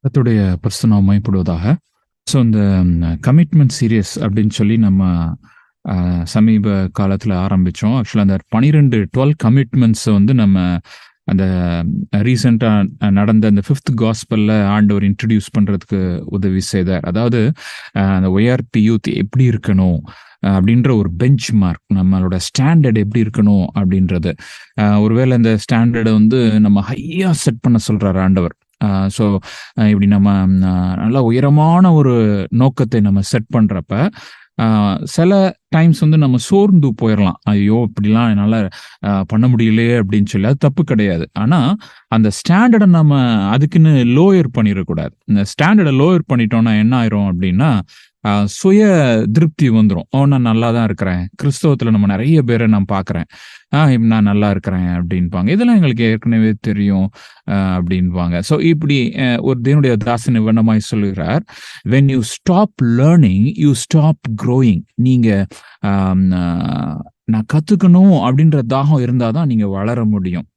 கர்த்தருடைய பரிசுத்த நாமம் மகிமைப்படுவதாக. ஸோ இந்த கமிட்மெண்ட் சீரியஸ் அப்படின்னு சொல்லி நம்ம சமீப காலத்தில் ஆரம்பித்தோம். ஆக்சுவலாக அந்த 12 கமிட்மெண்ட்ஸ் வந்து நம்ம அந்த ரீசெண்டாக நடந்த அந்த 5th காஸ்பலில் ஆண்டவர் இன்ட்ரடியூஸ் பண்ணுறதுக்கு உதவி செய்தார். அதாவது அந்த ஒய்ஆர்பி யூத் எப்படி இருக்கணும் அப்படின்ற ஒரு பெஞ்ச் மார்க், நம்மளோட ஸ்டாண்டர்ட் எப்படி இருக்கணும் அப்படின்றது. ஒருவேளை இந்த ஸ்டாண்டர்டை வந்து நம்ம ஹையாக செட் பண்ண சொல்கிறார் ஆண்டவர். ஸோ இப்படி நம்ம நல்லா உயரமான ஒரு நோக்கத்தை நம்ம செட் பண்ணுறப்ப சில டைம்ஸ் வந்து நம்ம சோர்ந்து போயிடலாம். ஐயோ இப்படிலாம் என்னால் பண்ண முடியலையே அப்படின்னு சொல்லி. அது தப்பு கிடையாது. ஆனால் அந்த ஸ்டாண்டர்டை நம்ம அதுக்குன்னு லோயர் பண்ணிடக்கூடாது. இந்த ஸ்டாண்டர்டை லோயர் பண்ணிட்டோம்னா என்ன ஆயிரும் அப்படின்னா சுய திருப்தி வந்துடும். நான் நல்லா தான் இருக்கிறேன். கிறிஸ்தவத்தில் நம்ம நிறைய பேரை நான் பார்க்குறேன், நான் நல்லா இருக்கிறேன் அப்படின்பாங்க. இதெல்லாம் எங்களுக்கு ஏற்கனவே தெரியும் அப்படின்பாங்க. ஸோ இப்படி ஒரு தேவனுடைய தாசன் வண்ணமாய் சொல்லுகிறார், when you stop learning you stop growing. நீங்கள் நான் கற்றுக்கணும் அப்படின்ற தாகம் இருந்தால் தான் நீங்கள் வளர முடியும்.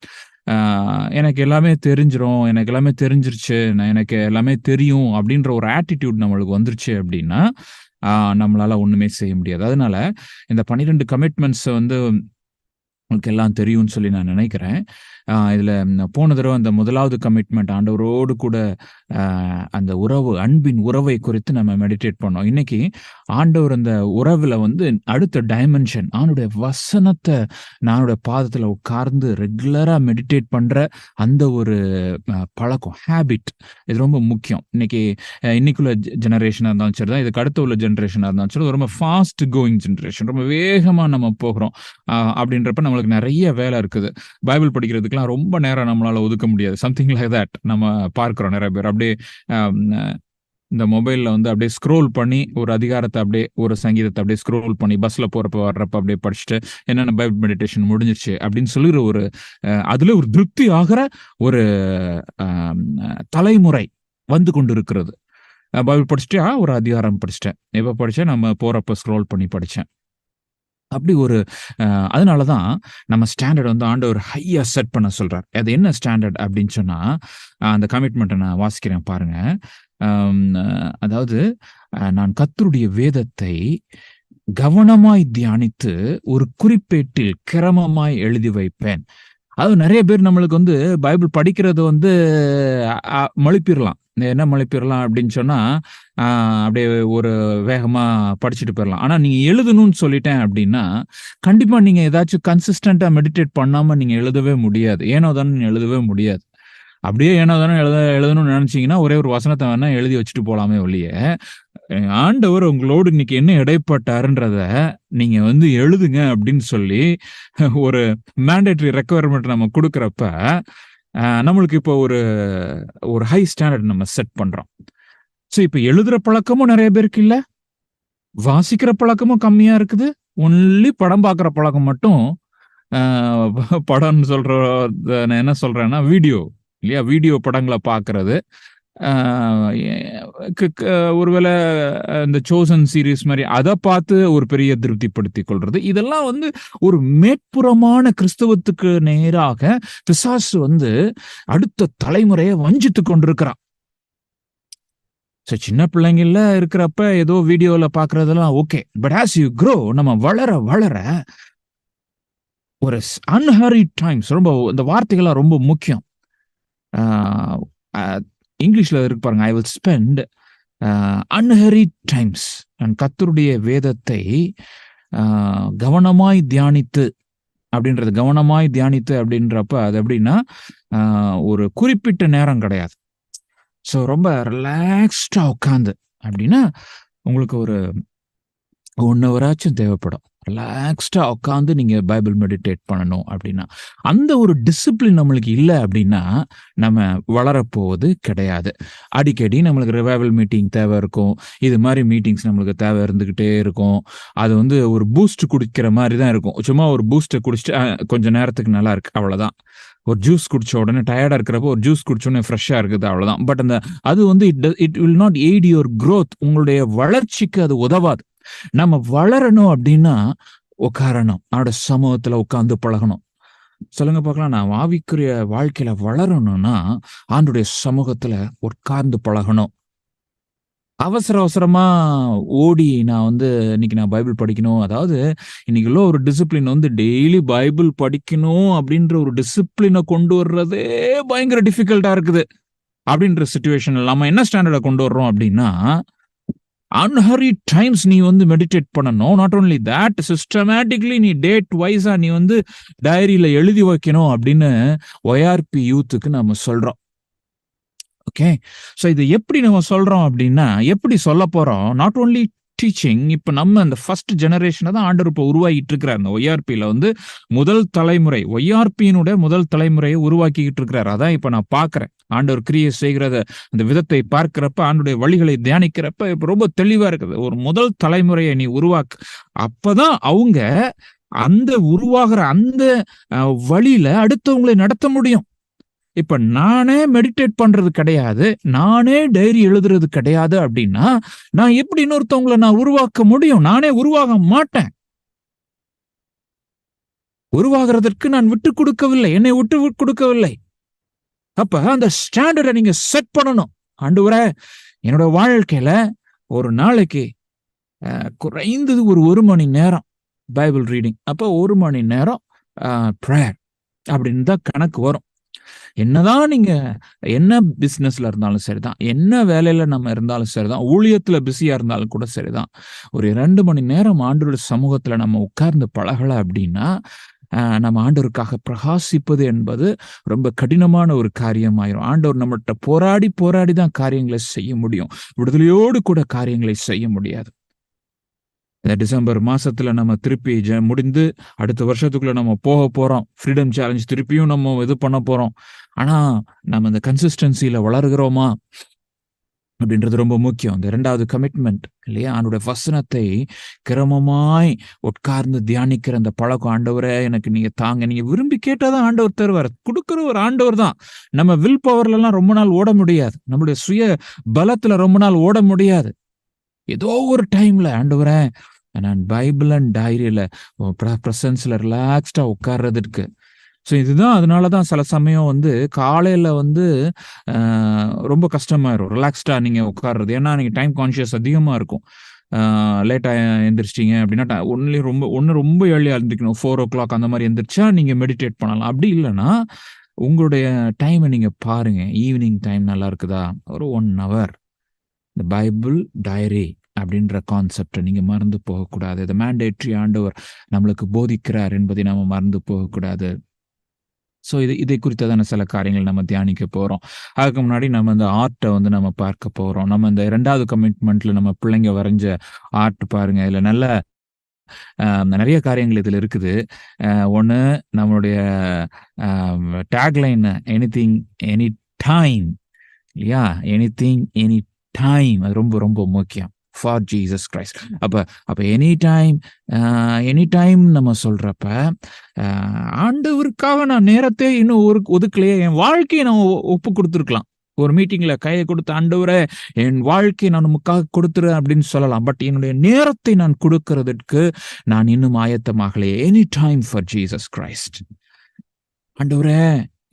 எனக்கு எல்லாமே தெரிஞ்சிரும், எனக்கு எல்லாமே தெரிஞ்சிருச்சு, எனக்கு எல்லாமே தெரியும் அப்படின்ற ஒரு ஆட்டிடியூட் நம்மளுக்கு வந்துருச்சு அப்படின்னா நம்மளால ஒன்றுமே செய்ய முடியாது. அதனால இந்த 12 கமிட்மெண்ட்ஸை வந்து உங்களுக்கு எல்லாம் தெரியும்னு சொல்லி நான் நினைக்கிறேன். இதில் போன தடவை அந்த முதலாவது கமிட்மெண்ட் ஆண்டவரோடு கூட அந்த உறவு, அன்பின் உறவை குறித்து நம்ம மெடிடேட் பண்ணோம். இன்னைக்கு ஆண்டவர் அந்த உறவில் வந்து அடுத்த டைமென்ஷன், அவனுடைய வசனத்தை நானுடைய பாதத்தில் உட்கார்ந்து ரெகுலராக மெடிடேட் பண்ணுற அந்த ஒரு பழக்கம், ஹேபிட், இது ரொம்ப முக்கியம். இன்னைக்குள்ள ஜெனரேஷனாக இருந்தாலும் சரி தான், இதுக்கு அடுத்த உள்ள ஜென்ரேஷனாக இருந்தாலும் சரி, ரொம்ப ஃபாஸ்ட் கோயிங் ஜென்ரேஷன், ரொம்ப வேகமாக நம்ம போகிறோம். அப்படின்றப்ப நம்மளுக்கு நிறைய வேலை இருக்குது. பைபிள் படிக்கிறதுக்குலாம் ரொம்ப நேரம் நம்மளால ஒதுக்க முடியாது. சம்திங் லைக் தட் நம்ம பார்க்கிறோம். நிறைய பேர் அப்படியே இந்த மொபைலில் வந்து அப்படியே ஸ்க்ரோல் பண்ணி ஒரு அதிகாரத்தை, அப்படியே ஒரு சங்கீதத்தை அப்படியே ஸ்க்ரோல் பண்ணி பஸ்ஸில் போகிறப்ப வர்றப்ப அப்படியே படிச்சுட்டு என்னென்ன பைபிள் மெடிடேஷன் முடிஞ்சிருச்சு அப்படின்னு சொல்லுகிற ஒரு அதில் ஒரு திருப்தி ஆகிற ஒரு தலைமுறை வந்து கொண்டு இருக்கிறது. பைபிள் படிச்சுட்டு ஒரு அதிகாரம் படிச்சுட்டேன், எப்போ படித்தேன், நம்ம போகிறப்ப ஸ்க்ரோல் பண்ணி படித்தேன். அப்படி ஒரு அதனால தான் நம்ம ஸ்டாண்டர்ட் வந்து ஆண்டவர் ஹையாக செட் பண்ண சொல்கிறார். அது என்ன ஸ்டாண்டர்ட் அப்படின்னு சொன்னால், அந்த கமிட்மெண்ட்டை நான் வாசிக்கிறேன் பாருங்க. அதாவது, நான் கர்த்தருடைய வேதத்தை கவனமாய் தியானித்து ஒரு குறிப்பேட்டில் கிரமமாய் எழுதி வைப்பேன். அது நிறைய பேர் நம்மளுக்கு வந்து பைபிள் படிக்கிறது வந்து மழுப்பிடலாம். என்ன மழுப்பிடலாம் அப்படின்னு சொன்னால், அப்படியே ஒரு வேகமாக படிச்சுட்டு போயிடலாம். ஆனால் நீங்கள் எழுதணும்னு சொல்லிட்டேன் அப்படின்னா கண்டிப்பாக நீங்கள் ஏதாச்சும் கன்சிஸ்டண்ட்டாக மெடிடேட் பண்ணாமல் நீங்கள் எழுதவே முடியாது. ஏனோ தானே நீங்கள் எழுதவே முடியாது. அப்படியே ஏனோ தானே எழுதணும்னு நினச்சிங்கன்னா ஒரே ஒரு வசனத்தை வேணால் எழுதி வச்சுட்டு போகலாமே ஒழிய, ஆண்டவர் உங்களோடு இன்னைக்கு என்ன இடைப்பட்டாருன்றத நீங்க வந்து எழுதுங்க அப்படின்னு சொல்லி ஒரு மேண்டேட்டரி ரெக்குவயர்மெண்ட் நம்ம கொடுக்குறப்ப நம்மளுக்கு இப்போ ஒரு ஹை ஸ்டாண்டர்ட் நம்ம செட் பண்றோம். ஸோ இப்போ எழுதுற பழக்கமும் நிறைய பேருக்கு இல்லை, வாசிக்கிற பழக்கமும் கம்மியா இருக்குது. ஒன்லி படம் பார்க்குற பழக்கம் மட்டும். படம்னு சொல்ற நான் என்ன சொல்றேன்னா வீடியோ இல்லையா, வீடியோ படங்களை பார்க்கறது. ஒருவேளை இந்த சோசன் சீரீஸ் மாதிரி அதை பார்த்து ஒரு பெரிய திருப்திப்படுத்திக் கொள்றது. இதெல்லாம் வந்து ஒரு மேற்புறமான கிறிஸ்தவத்துக்கு நேராக பிசாசு வந்து அடுத்த தலைமுறையை வஞ்சித்து கொண்டிருக்கிறான். சின்ன பிள்ளைங்கள இருக்கிறப்ப ஏதோ வீடியோல பாக்குறதெல்லாம் okay, but as you grow, நம்ம வளர வளர ஒரு அன்ஹரிட் டைம்ஸ், ரொம்ப இந்த வார்த்தைகள்லாம் ரொம்ப முக்கியம். இங்கிலீஷ்ல இருக்கு பாருங்க, ஐ வில் ஸ்பெண்ட் அன்ஹரிட் டைம்ஸ். நான் கர்த்தருடைய வேதத்தை கவனமாய் தியானித்து அப்படின்றது. கவனமாய் தியானித்து அப்படின்றப்ப அது எப்படின்னா ஒரு குறிப்பிட்ட நேரம் கிடையாது. ஸோ ரொம்ப ரிலாக்ஸ்டா உட்காந்து அப்படின்னா உங்களுக்கு ஒரு 1 ஹவராச்சும் தேவைப்படும். ரிலாக்ஸ்டா உட்காந்து நீங்க பைபிள் மெடிடேட் பண்ணணும் அப்படின்னா, அந்த ஒரு டிசிப்ளின் நம்மளுக்கு இல்லை அப்படின்னா நம்ம வளரப்போவது கிடையாது. அடிக்கடி நம்மளுக்கு ரிவைவல் மீட்டிங் தேவை இருக்கும். இது மாதிரி மீட்டிங்ஸ் நம்மளுக்கு தேவை இருந்துகிட்டே இருக்கும். அது வந்து ஒரு பூஸ்ட் குடிக்கிற மாதிரி தான் இருக்கும். சும்மா ஒரு பூஸ்ட்டை குடிச்சிட்டு கொஞ்சம் நேரத்துக்கு நல்லா இருக்கு, அவ்வளோதான். ஒரு ஜூஸ் குடிச்ச உடனே டயர்டா இருக்கிறப்போ ஒரு ஜூஸ் குடிச்ச உடனே ஃப்ரெஷ்ஷா இருக்குது, அவ்வளவுதான். பட் அது வந்து it will not eight your growth. உங்களுடைய வளர்ச்சிக்கு அது உதவாது. நம்ம வளரணும் அப்படின்னா உட்காரணும், அவனோட சமூகத்துல உட்கார்ந்து பழகணும். சொல்லுங்க பார்க்கலாம். நான் ஆவிக்குரிய வாழ்க்கையில வளரணும்னா, ஆண்டுடைய சமூகத்துல உட்கார்ந்து பழகணும். அவசரமா ஓடி நான் இன்னைக்கு நான் பைபிள் படிக்கணும். அதாவது இன்னைக்கு உள்ள ஒரு டிசிப்ளின் டெய்லி பைபிள் படிக்கணும் அப்படின்ற ஒரு டிசிப்ளின கொண்டு வர்றதே பயங்கர டிஃபிகல்ட்டா இருக்குது. அப்படின்ற சிச்சுவேஷன்ல நம்ம என்ன ஸ்டாண்டர்ட கொண்டு வர்றோம் அப்படின்னா, அன்ஹரிட் டைம்ஸ் நீ மெடிடேட் பண்ணணும். நாட் ஒன்லி தட், சிஸ்டமேட்டிக்லி நீ டேட் வைஸா நீ டைரியில எழுதி வைக்கணும் அப்படின்னு ஒய்ஆர்பி யூத்துக்கு நம்ம சொல்றோம். ஓகே. ஸோ இது எப்படி நம்ம சொல்றோம் அப்படின்னா, எப்படி சொல்ல போறோம்? Not only teaching. இப்ப நம்ம அந்த ஃபர்ஸ்ட் ஜெனரேஷனை தான் ஆண்டவர் இப்ப உருவாக்கிட்டு இருக்கிறார். அந்த ஒய்ஆர்பியில முதல் தலைமுறை, ஒய்ஆர்பியினுடைய முதல் தலைமுறையை உருவாக்கிக்கிட்டு இருக்கிறார். அதான் இப்ப நான் பார்க்கிறேன். ஆண்டவர் கிரியை செய்கிறத அந்த விதத்தை பார்க்கிறப்ப, ஆண்டுடைய வழிகளை தியானிக்கிறப்ப இப்ப ரொம்ப தெளிவா இருக்குது. ஒரு முதல் தலைமுறையை நீ உருவாக்கு. அப்பதான் அவங்க அந்த உருவாகிற அந்த வழியில அடுத்தவங்களை நடத்த முடியும். இப்ப நானே மெடிடேட் பண்றது கிடையாது, நானே டைரி எழுதுறது கிடையாது அப்படின்னா, நான் எப்படி இன்னொருத்தவங்களை நான் உருவாக்க முடியும்? நானே உருவாக மாட்டேன். உருவாகிறதற்கு நான் விட்டு கொடுக்கவில்லை, என்னை விட்டு கொடுக்கவில்லை. அப்ப அந்த ஸ்டாண்டர்டை நீங்க செட் பண்ணணும். ஆண்டவரே, என்னோட வாழ்க்கையில ஒரு நாளைக்கு குறைந்தது ஒரு மணி நேரம் பைபிள் ரீடிங், அப்ப 1 மணி நேரம் ப்ரேயர் அப்படின்னு தான் கணக்கு வரும். என்னதான் நீங்க என்ன பிசினஸ்ல இருந்தாலும் சரிதான், என்ன வேலையில நம்ம இருந்தாலும் சரிதான், ஊழியத்துல பிஸியா இருந்தாலும் கூட சரிதான், ஒரு 2 மணி நேரம் ஆண்டவருடைய சமூகத்துல நம்ம உட்கார்ந்து பழகல அப்படின்னா, நம்ம ஆண்டவருக்காக பிரகாசிப்பது என்பது ரொம்ப கடினமான ஒரு காரியமாயிரும். ஆண்டவர் நம்மகிட்ட போராடி போராடி தான் காரியங்களை செய்ய முடியும். விடுதலையோடு கூட காரியங்களை செய்ய முடியாது. இந்த டிசம்பர் மாசத்துல நம்ம திருப்பி முடிந்து அடுத்த வருஷத்துக்குள்ள நம்ம போக போறோம். ஃப்ரீடம் சேலஞ்ச் திருப்பியும் நம்ம இது பண்ண போறோம். ஆனா நம்ம இந்த கன்சிஸ்டன்சில வளர்கிறோமா அப்படின்றது ரொம்ப முக்கியம். இந்த 2வது கமிட்மெண்ட் இல்லையா? அவனுடைய வசனத்தை கிரமமாய் உட்கார்ந்து தியானிக்கிற அந்த பழக்கம். ஆண்டவரே, எனக்கு நீங்க தாங்க. நீங்க விரும்பி கேட்டாதான் ஆண்டவர் தருவார். கொடுக்கிற ஒரு ஆண்டவர் தான். நம்ம வில் பவர்ல எல்லாம் ரொம்ப நாள் ஓட முடியாது. நம்முடைய சுய பலத்துல ரொம்ப நாள் ஓட முடியாது. ஏதோ ஒரு டைம்ல ஆண்டவரே, நான் பைபிள் அண்ட் டைரியில பிரசன்ஸ்ல ரிலாக்ஸ்டா உட்கார்றதுக்கு. ஸோ இதுதான், அதனாலதான் சில சமயம் காலையில ரொம்ப கஷ்டமாயிரும் ரிலாக்ஸ்டா நீங்க உட்கார்றது. ஏன்னா நீங்க டைம் கான்சியஸ் அதிகமா இருக்கும். லேட்டா எந்திரிச்சிட்டீங்க அப்படின்னா ரொம்ப ஏர்லியா எழுந்திரிக்கணும். 4:00 அந்த மாதிரி எந்திரிச்சா நீங்க மெடிடேட் பண்ணலாம். அப்படி இல்லைன்னா உங்களுடைய டைமை நீங்க பாருங்க. ஈவினிங் டைம் நல்லா இருக்குதா, ஒரு 1 hour இந்த பைபிள் டைரி அப்படின்ற கான்செப்டை நீங்க மறந்து போகக்கூடாது. இந்த மேண்டேட்ரி ஆண்டவர் நம்மளுக்கு போதிக்கிறார் என்பதை நம்ம மறந்து போகக்கூடாது. ஸோ இதை குறித்ததான சில காரியங்கள் நம்ம தியானிக்க போறோம். அதுக்கு முன்னாடி நம்ம இந்த ஆர்ட்டை நம்ம பார்க்க போறோம். நம்ம இந்த 2வது கமிட்மெண்ட்ல நம்ம பிள்ளைங்க வரைஞ்ச ஆர்ட் பாருங்க. இதுல நல்ல நிறைய காரியங்கள் இதுல இருக்குது. ஒன்று, நம்மளுடைய டேக்லைன் எனிதிங் எனி டைம் இல்லையா? எனிதிங் எனி டைம், அது ரொம்ப ரொம்ப முக்கியம். For Jesus Christ. அப்ப எனி டைம் நம்ம சொல்றப்ப, ஆண்டவருக்காக நான் நேரத்தை இன்னும் ஒதுக்கலையே, என் வாழ்க்கையை நான் ஒப்பு கொடுத்துருக்கலாம். ஒரு மீட்டிங்ல கையை கொடுத்து, ஆண்டவரே என் வாழ்க்கையை நான் உமக்காக கொடுத்துறேன் அப்படின்னு சொல்லலாம். பட் என்னுடைய நேரத்தை நான் கொடுக்கறதுக்கு நான் இன்னும் ஆயத்தமாகலையே. Any time for Jesus Christ. ஆண்டவரே,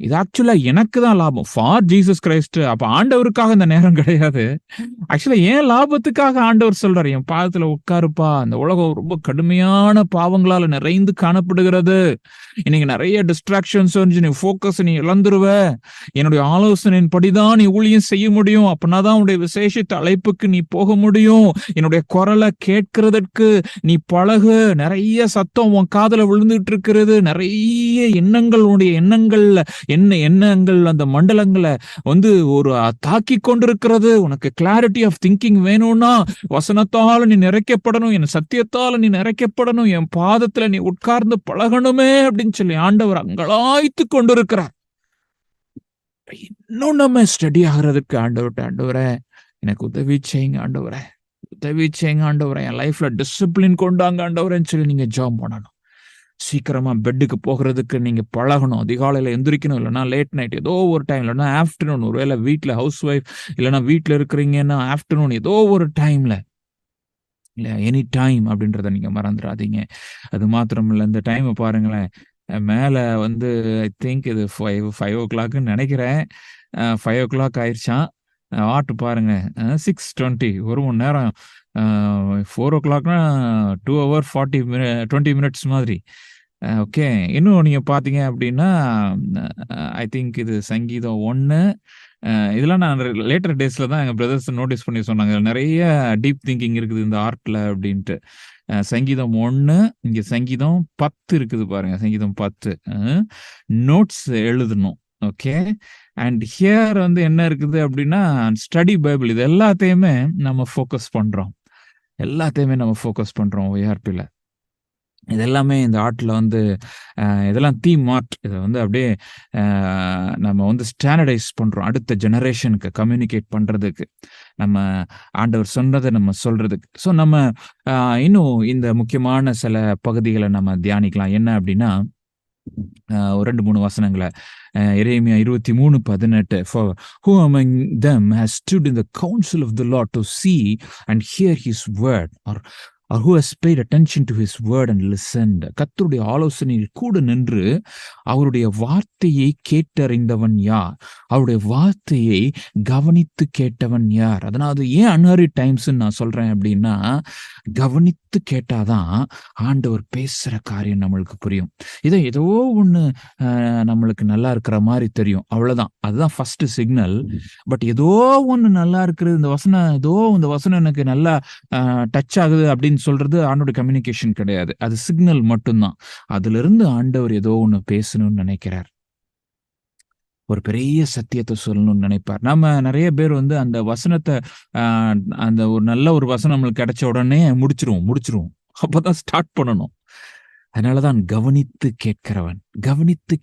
இது ஆக்சுவலா எனக்கு தான் லாபம். For Jesus Christ. அப்ப ஆண்டவருக்காக இந்த நேரம் கிடையாது. ஆக்சுவலா ஏன் லாபத்துக்காக ஆண்டவர் சொல்றாரு, என் பாதத்துல உட்காருப்பா. அந்த உலகம் ரொம்ப கடுமையான பாவங்களால நிறைந்து காணப்படுகிறது. இன்னைக்கு நிறைய டிஸ்ட்ராக்ஷன்ஸ் நீ ஃபோக்கஸ் நீ இழந்துருவ. என்னுடைய ஆலோசனையின் படிதான் நீ ஊழியம் செய்ய முடியும். அப்படின்னாதான் உன்னுடைய விசேஷித்த அழைப்புக்கு நீ போக முடியும். என்னுடைய குரலை கேட்கிறதற்கு நீ பழகு. நிறைய சத்தம் உன் காதுல விழுந்துட்டு இருக்கிறது. நிறைய எண்ணங்கள், உன்னுடைய எண்ணங்கள் அந்த மண்டலங்களை ஒரு தாக்கி கொண்டிருக்கிறது. உனக்கு கிளாரிட்டி ஆஃப் திங்கிங் வேணும்னா வசனத்தால நீ நிறைக்கப்படணும், என் சத்தியத்தால நீ நிறைக்கப்படணும், என் பாதத்துல நீ உட்கார்ந்து பழகணுமே அப்படின்னு சொல்லி ஆண்டவர் அங்கலாய்த்து கொண்டிருக்கிறார். இன்னும் நம்ம ஸ்டடி ஆகிறதுக்கு ஆண்டவரே எனக்கு உதவி செய்யுங்க ஆண்டவரே, உதவி செய்யுங்க ஆண்டவரே, என் லைஃப்ல டிசிப்ளின் கொண்டாங்க ஆண்டவரேன்னு சொல்லி நீங்க ஜாப் பண்ணணும். சீக்கிரமா பெட்டுக்கு போகிறதுக்கு நீங்க பழகணும். அதிகாலையில எந்திரிக்கணும். இல்லைன்னா லேட் நைட் ஏதோ ஒரு டைம், இல்லைன்னா ஆஃப்டர்நூன், ஒருவேளை வீட்டுல ஹவுஸ் ஒய்ஃப் இல்லைன்னா வீட்டுல இருக்கிறீங்கன்னா ஆஃப்டர்நூன் ஏதோ ஒரு டைம்ல இல்ல, எனி டைம் அப்படின்றத நீங்க மறந்துடாதீங்க. அது மாத்திரம் இல்ல, இந்த டைமை பாருங்களேன், மேல வந்து ஐ திங்க் இது 5:00ன்னு நெனைக்கிறேன். 5:00 ஆயிருச்சாம். வாட்டு பாருங்க. 6:20 1 மணி நேரம். 4:00னா 2 ஹவர் 20 மினிட்ஸ் மாதிரி. ஓகே. இன்னும் நீங்க பார்த்தீங்க அப்டின்னா, ஐ திங்க் இது சங்கீதம் 1. இதெல்லாம் நான் லேட்டர் டேஸ்ல தான் எங்க பிரதர்ஸ் நோட்டீஸ் பண்ணி சொன்னாங்க. நெறைய டீப் திங்கிங் இருக்குது இந்த ஆர்ட்ல அப்டின்ட்டு. சங்கீதம் 1, இங்க சங்கீதம் 10 இருக்குது பாருங்க. சங்கீதம் 10. நோட்ஸ் எழுதணும். ஓகே. அண்ட் ஹியர் வந்து என்ன இருக்குது அப்டின்னா, ஸ்டடி பைபிள் இது எல்லாத்தையுமே நம்ம ஃபோக்கஸ் பண்றோம். OARPல. இது எல்லாமே இந்த ஆர்ட்ல வந்து இதெல்லாம் தீம் ஆர்ட். இத வந்து அப்படியே நம்ம வந்து ஸ்டாண்டர்டைஸ் பண்றோம். அடுத்த ஜெனரேஷனுக்கு கம்யூனிகேட் பண்றதுக்கு. நம்ம ஆண்டவர் சொன்னத நம்ம சொல்றதுக்கு. ஸோ நம்ம இன்னும் இந்த முக்கியமான சில பகுதிகள நம்ம தியானிக்கலாம். என்ன அப்படின்னா, ஒரு 2, 3 வசனங்கள எரேமியா 23:18 For who among them has stood in the counsel of the Lord to see and hear his word, or who has paid attention to his word and listened. கர்த்தருடைய ஆலோசனையில் கூட நின்று அவருடைய வார்த்தையை கேட்டறிந்தவன் யார்? அவருடைய வார்த்தையை கவனித்து கேட்டவன் யார்? அதனால ஏன் அன்ஹரி டைம்ஸ்ன்னு நான் சொல்றேன் அப்படின்னா, கவனித்து கேட்டாதான் ஆண்டவர் பேசுற காரியம் நம்மளுக்கு புரியும். ஏதோ ஒண்ணு நம்மளுக்கு நல்லா இருக்கிற மாதிரி தெரியும். அவ்வளவுதான். அதுதான் ஃபர்ஸ்ட் சிக்னல். பட் ஏதோ ஒண்ணு நல்லா இருக்குது, இந்த வசனம் எனக்கு நல்லா டச் ஆகுது அப்படின்னு சொல்றது ஆண்டோட கம்யூனிகேஷன் கிடையாது. அது சிக்னல் மட்டும்தான். அதுல இருந்து ஆண்டவர் ஏதோ ஒண்ணு பேசணும்னு நினைக்கிறார். ஒரு பெரிய சத்தியத்தை சொல்லணும்னு நினைப்பார். நம்ம நிறைய பேர் வந்து அந்த வசனத்தை அந்த ஒரு நல்ல ஒரு வசனம் நம்மளுக்கு கிடைச்ச உடனே முடிச்சிருவோம். அப்பதான் ஸ்டார்ட் பண்ணணும். அதனாலதான் கவனித்து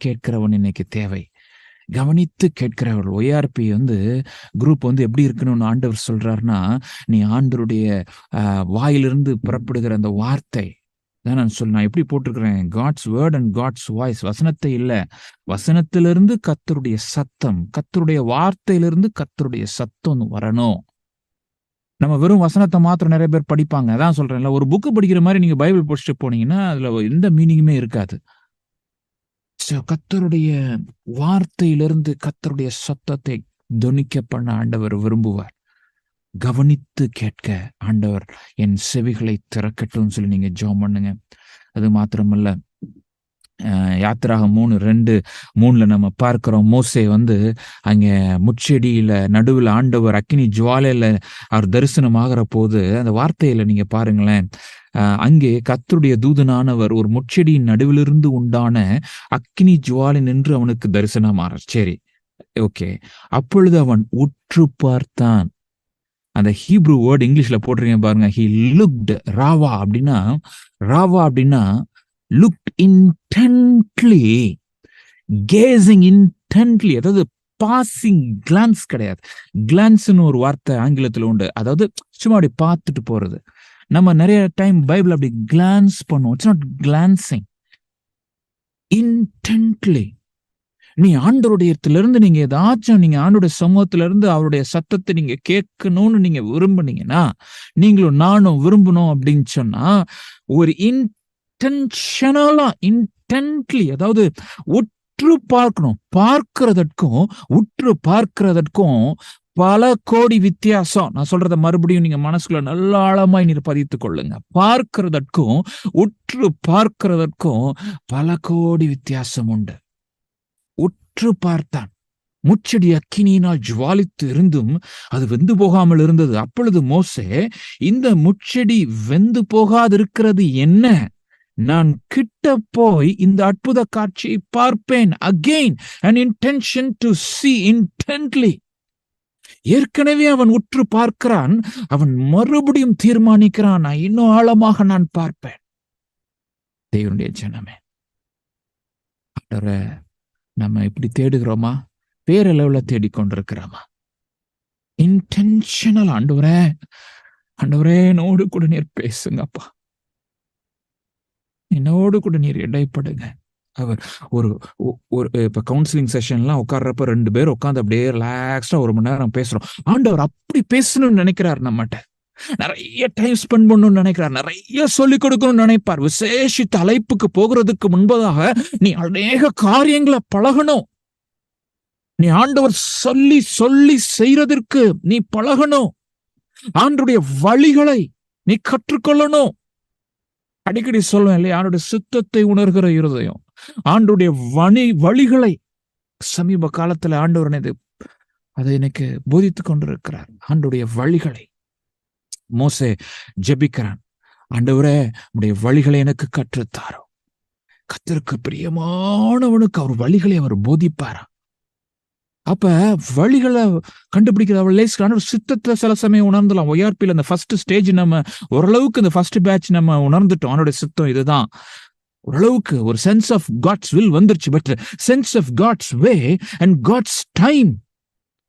கேட்கிறவன் இன்னைக்கு தேவை. கவனித்து கேட்கிறவர். OARP வந்து குரூப் வந்து எப்படி இருக்கணும்னு ஆண்டவர் சொல்றாருன்னா, நீ ஆண்டவருடைய வாயிலிருந்து புறப்படுகிற அந்த வார்த்தை தான் நான் எப்படி போட்டிருக்கிறேன், God's word and God's voice. வசனத்தை இல்ல, வசனத்திலிருந்து கர்த்தருடைய சத்தம், கர்த்தருடைய வார்த்தையிலிருந்து கர்த்தருடைய சத்தம் வரணும். நம்ம வெறும் வசனத்தை மாத்திரம் நிறைய பேர் படிப்பாங்க. அதான் சொல்றேன்ல, ஒரு புக்கு படிக்கிற மாதிரி நீங்க பைபிள் படிச்சுட்டு போனீங்கன்னா அதுல எந்த மீனிங்குமே இருக்காது. கர்த்தருடைய வார்த்தையிலிருந்து கர்த்தருடைய சத்தத்தை தொனிக்க பண்ண ஆண்டவர் விரும்புவார். கவனித்து கேட்க ஆண்டவர் என் செவிகளை திறக்கட்டும் சொல்லி நீங்க ஜெபம் பண்ணுங்க. அது மாத்திரமல்ல, யாத்திராகம் 3:2-3 நம்ம பார்க்கிறோம். மோசே வந்து அங்க முச்செடியில நடுவில் ஆண்டவர் அக்கினி ஜுவாலையில அவர் தரிசனம் ஆகிற போது அந்த வார்த்தையில நீங்க பாருங்களேன், அங்கே கர்த்தருடைய தூதனானவர் ஒரு முச்செடியின் நடுவிலிருந்து உண்டான அக்கினி ஜுவாலை நின்று அவனுக்கு தரிசனமாறார். சரி, ஓகே. அப்பொழுது அவன் உற்று பார்த்தான். அந்த ஹீப்ரூ வேர்ட் இங்கிலீஷ்ல போட்டிருக்கேன் பாருங்க. he looked. ராவா அப்படின்னா looked intently, gazing intently. அதாவது பாசிங் கிளான்ஸ் கிடையாது. கிளான்ஸ்னு ஒரு வார்த்தை ஆங்கிலத்தில் உண்டு. அதாவது சும்மா அப்படி பார்த்துட்டு போறது. நம்ம நிறைய டைம் பைபிள் அப்படி கிளான்ஸ் பண்ணுவோம். It's not glancing. இன்டென்ட்லி. நீ ஆண்டவருடையத்திலிருந்து நீங்க ஏதாச்சும் நீங்க ஆண்டோட சமூகத்திலிருந்து அவருடைய சத்தத்தை நீங்க கேட்கணும்னு நீங்க விரும்புனீங்கன்னா, நீங்களும் நானும் விரும்பணும் அப்படின்னு சொன்னா, ஒரு இன்டென்ட்லி, அதாவது உற்று பார்க்கணும். உற்று பார்க்கிறதற்கும் பல கோடி வித்தியாசம். நான் சொல்றத மறுபடியும் நீங்க மனசுக்குள்ள நல்ல ஆழமாய் நீர் பதித்துக் கொள்ளுங்க. பார்க்கிறதற்கும் உற்று பார்க்கிறதற்கும் பல கோடி வித்தியாசம் உண்டு. உற்று பார்த்தான். முச்செடி அக்கினியினால் ஜுவாலித்து இருந்தும் அது வெந்து போகாமல் இருந்தது. அப்பொழுது மோசே, இந்த முச்செடி வெந்து போகாதிருக்கிறது என்ன? நான் கிட்ட போய் இந்த அற்புத காட்சியை பார்ப்பேன். Again an intention to see intently. ஏற்கனவே அவன் உற்று பார்க்கிறான். அவன் மறுபடியும் தீர்மானிக்கிறான், நான் இன்னும் ஆழமாக நான் பார்ப்பேன். தேவனுடைய ஜனமே, நம்ம இப்படி தேடுகிறோமா? பேரளவுல தேடிக்கொண்டிருக்கிறோமா? இன்டென்ஷனல். ஆண்டவரே என்னோடு கூட நீர் பேசுங்கப்பா, என்னோடு கூட நீர் இடைப்படுங்க. அவர் ஒரு இப்ப கவுன்சிலிங் செஷன்லாம் உட்கார்றப்ப 2 பேர் உட்காந்து அப்படியே ரிலாக்ஸ்டா 1 மணி நேரம் பேசுறோம். ஆண்டவர் அப்படி பேசணும்னு நினைக்கிறார் நம்மகிட்ட. நிறைய டைம் ஸ்பெண்ட் பண்ணணும்னு நினைக்கிறார், நிறைய சொல்லிக் கொடுக்கணும்னு நினைப்பார். விசேஷித்த அழைப்புக்கு போகிறதுக்கு முன்பதாக நீ அநேக காரியங்களை பழகணும். நீ ஆண்டவர் சொல்லி சொல்லி செய்யறதற்கு நீ பழகணும். ஆண்டவருடைய வழிகளை நீ கற்றுக்கொள்ளணும். அடிக்கடி சொல்லுவேன் இல்லையா, ஆண்டவருடைய சித்தத்தை உணர்கிற இருதயம், ஆண்டவருடைய வழிகளை சமீப காலத்துல ஆண்டவர் அதை எனக்கு போதித்துக் கொண்டிருக்கிறார். ஆண்டவருடைய வழிகளை. மோசே ஜெபிக்கிறான், ஆண்டவரே உடைய வழிகளை எனக்கு கற்றுத்தாரோ. கர்த்தருக்கு பிரியமானவனுக்கு அவர் வழிகளை அவர் போதிப்பாரா. அப்ப வழிகளை கண்டுபிடிக்கிற சித்தத்துல சில சமயம் உணர்ந்தலாம். ஒய்ஆர்பியில் அந்த ஃபர்ஸ்ட் ஸ்டேஜ் நம்ம ஓரளவுக்கு இந்த ஃபர்ஸ்ட் பேட்ச் நம்ம உணர்ந்துட்டோம். அவனுடைய சித்தம் இதுதான். ஓரளவுக்கு ஒரு சென்ஸ் ஆஃப் காட்ஸ் வில் வந்துருச்சு. But sense of God's way and God's time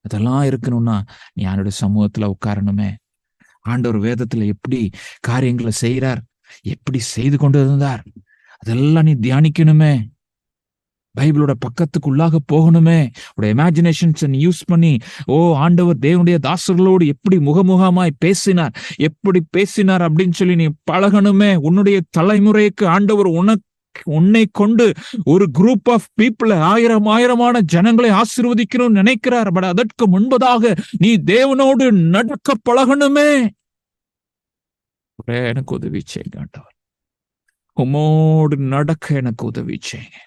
அதெல்லாம் இருக்கணும்னா நீ அவனுடைய சமூகத்துல உட்காரணுமே. ஆண்டவர் வேதத்துல எப்படி காரியங்களை செய்யறார், எப்படி செய்து கொண்டு இருந்தார், அதெல்லாம் நீ தியானிக்கணுமே. பைபிளோட பக்கத்துக்குள்ளாக போகணுமே. உடைய இமேஜினேஷன்ஸ் யூஸ் பண்ணி, ஓ ஆண்டவர் தேவனுடைய தாசர்களோடு எப்படி முகமுகமாய் பேசினார், எப்படி பேசினார் அப்படின்னு சொல்லி நீ பழகணுமே. உன்னுடைய தலைமுறைக்கு ஆண்டவர் உன்னை கொண்டு ஒரு குரூப் ஆஃப் பீப்புள், ஆயிரமான ஜனங்களை ஆசீர்வதிக்கணும்னு நினைக்கிறார். பட் அதற்கு முன்பதாக நீ தேவனோடு நடக்க பழகணுமே. எனக்கு உதவி செய்யுங்க ஆண்டவர், உம்மோடு நடக்க எனக்கு உதவி செய்யுங்க,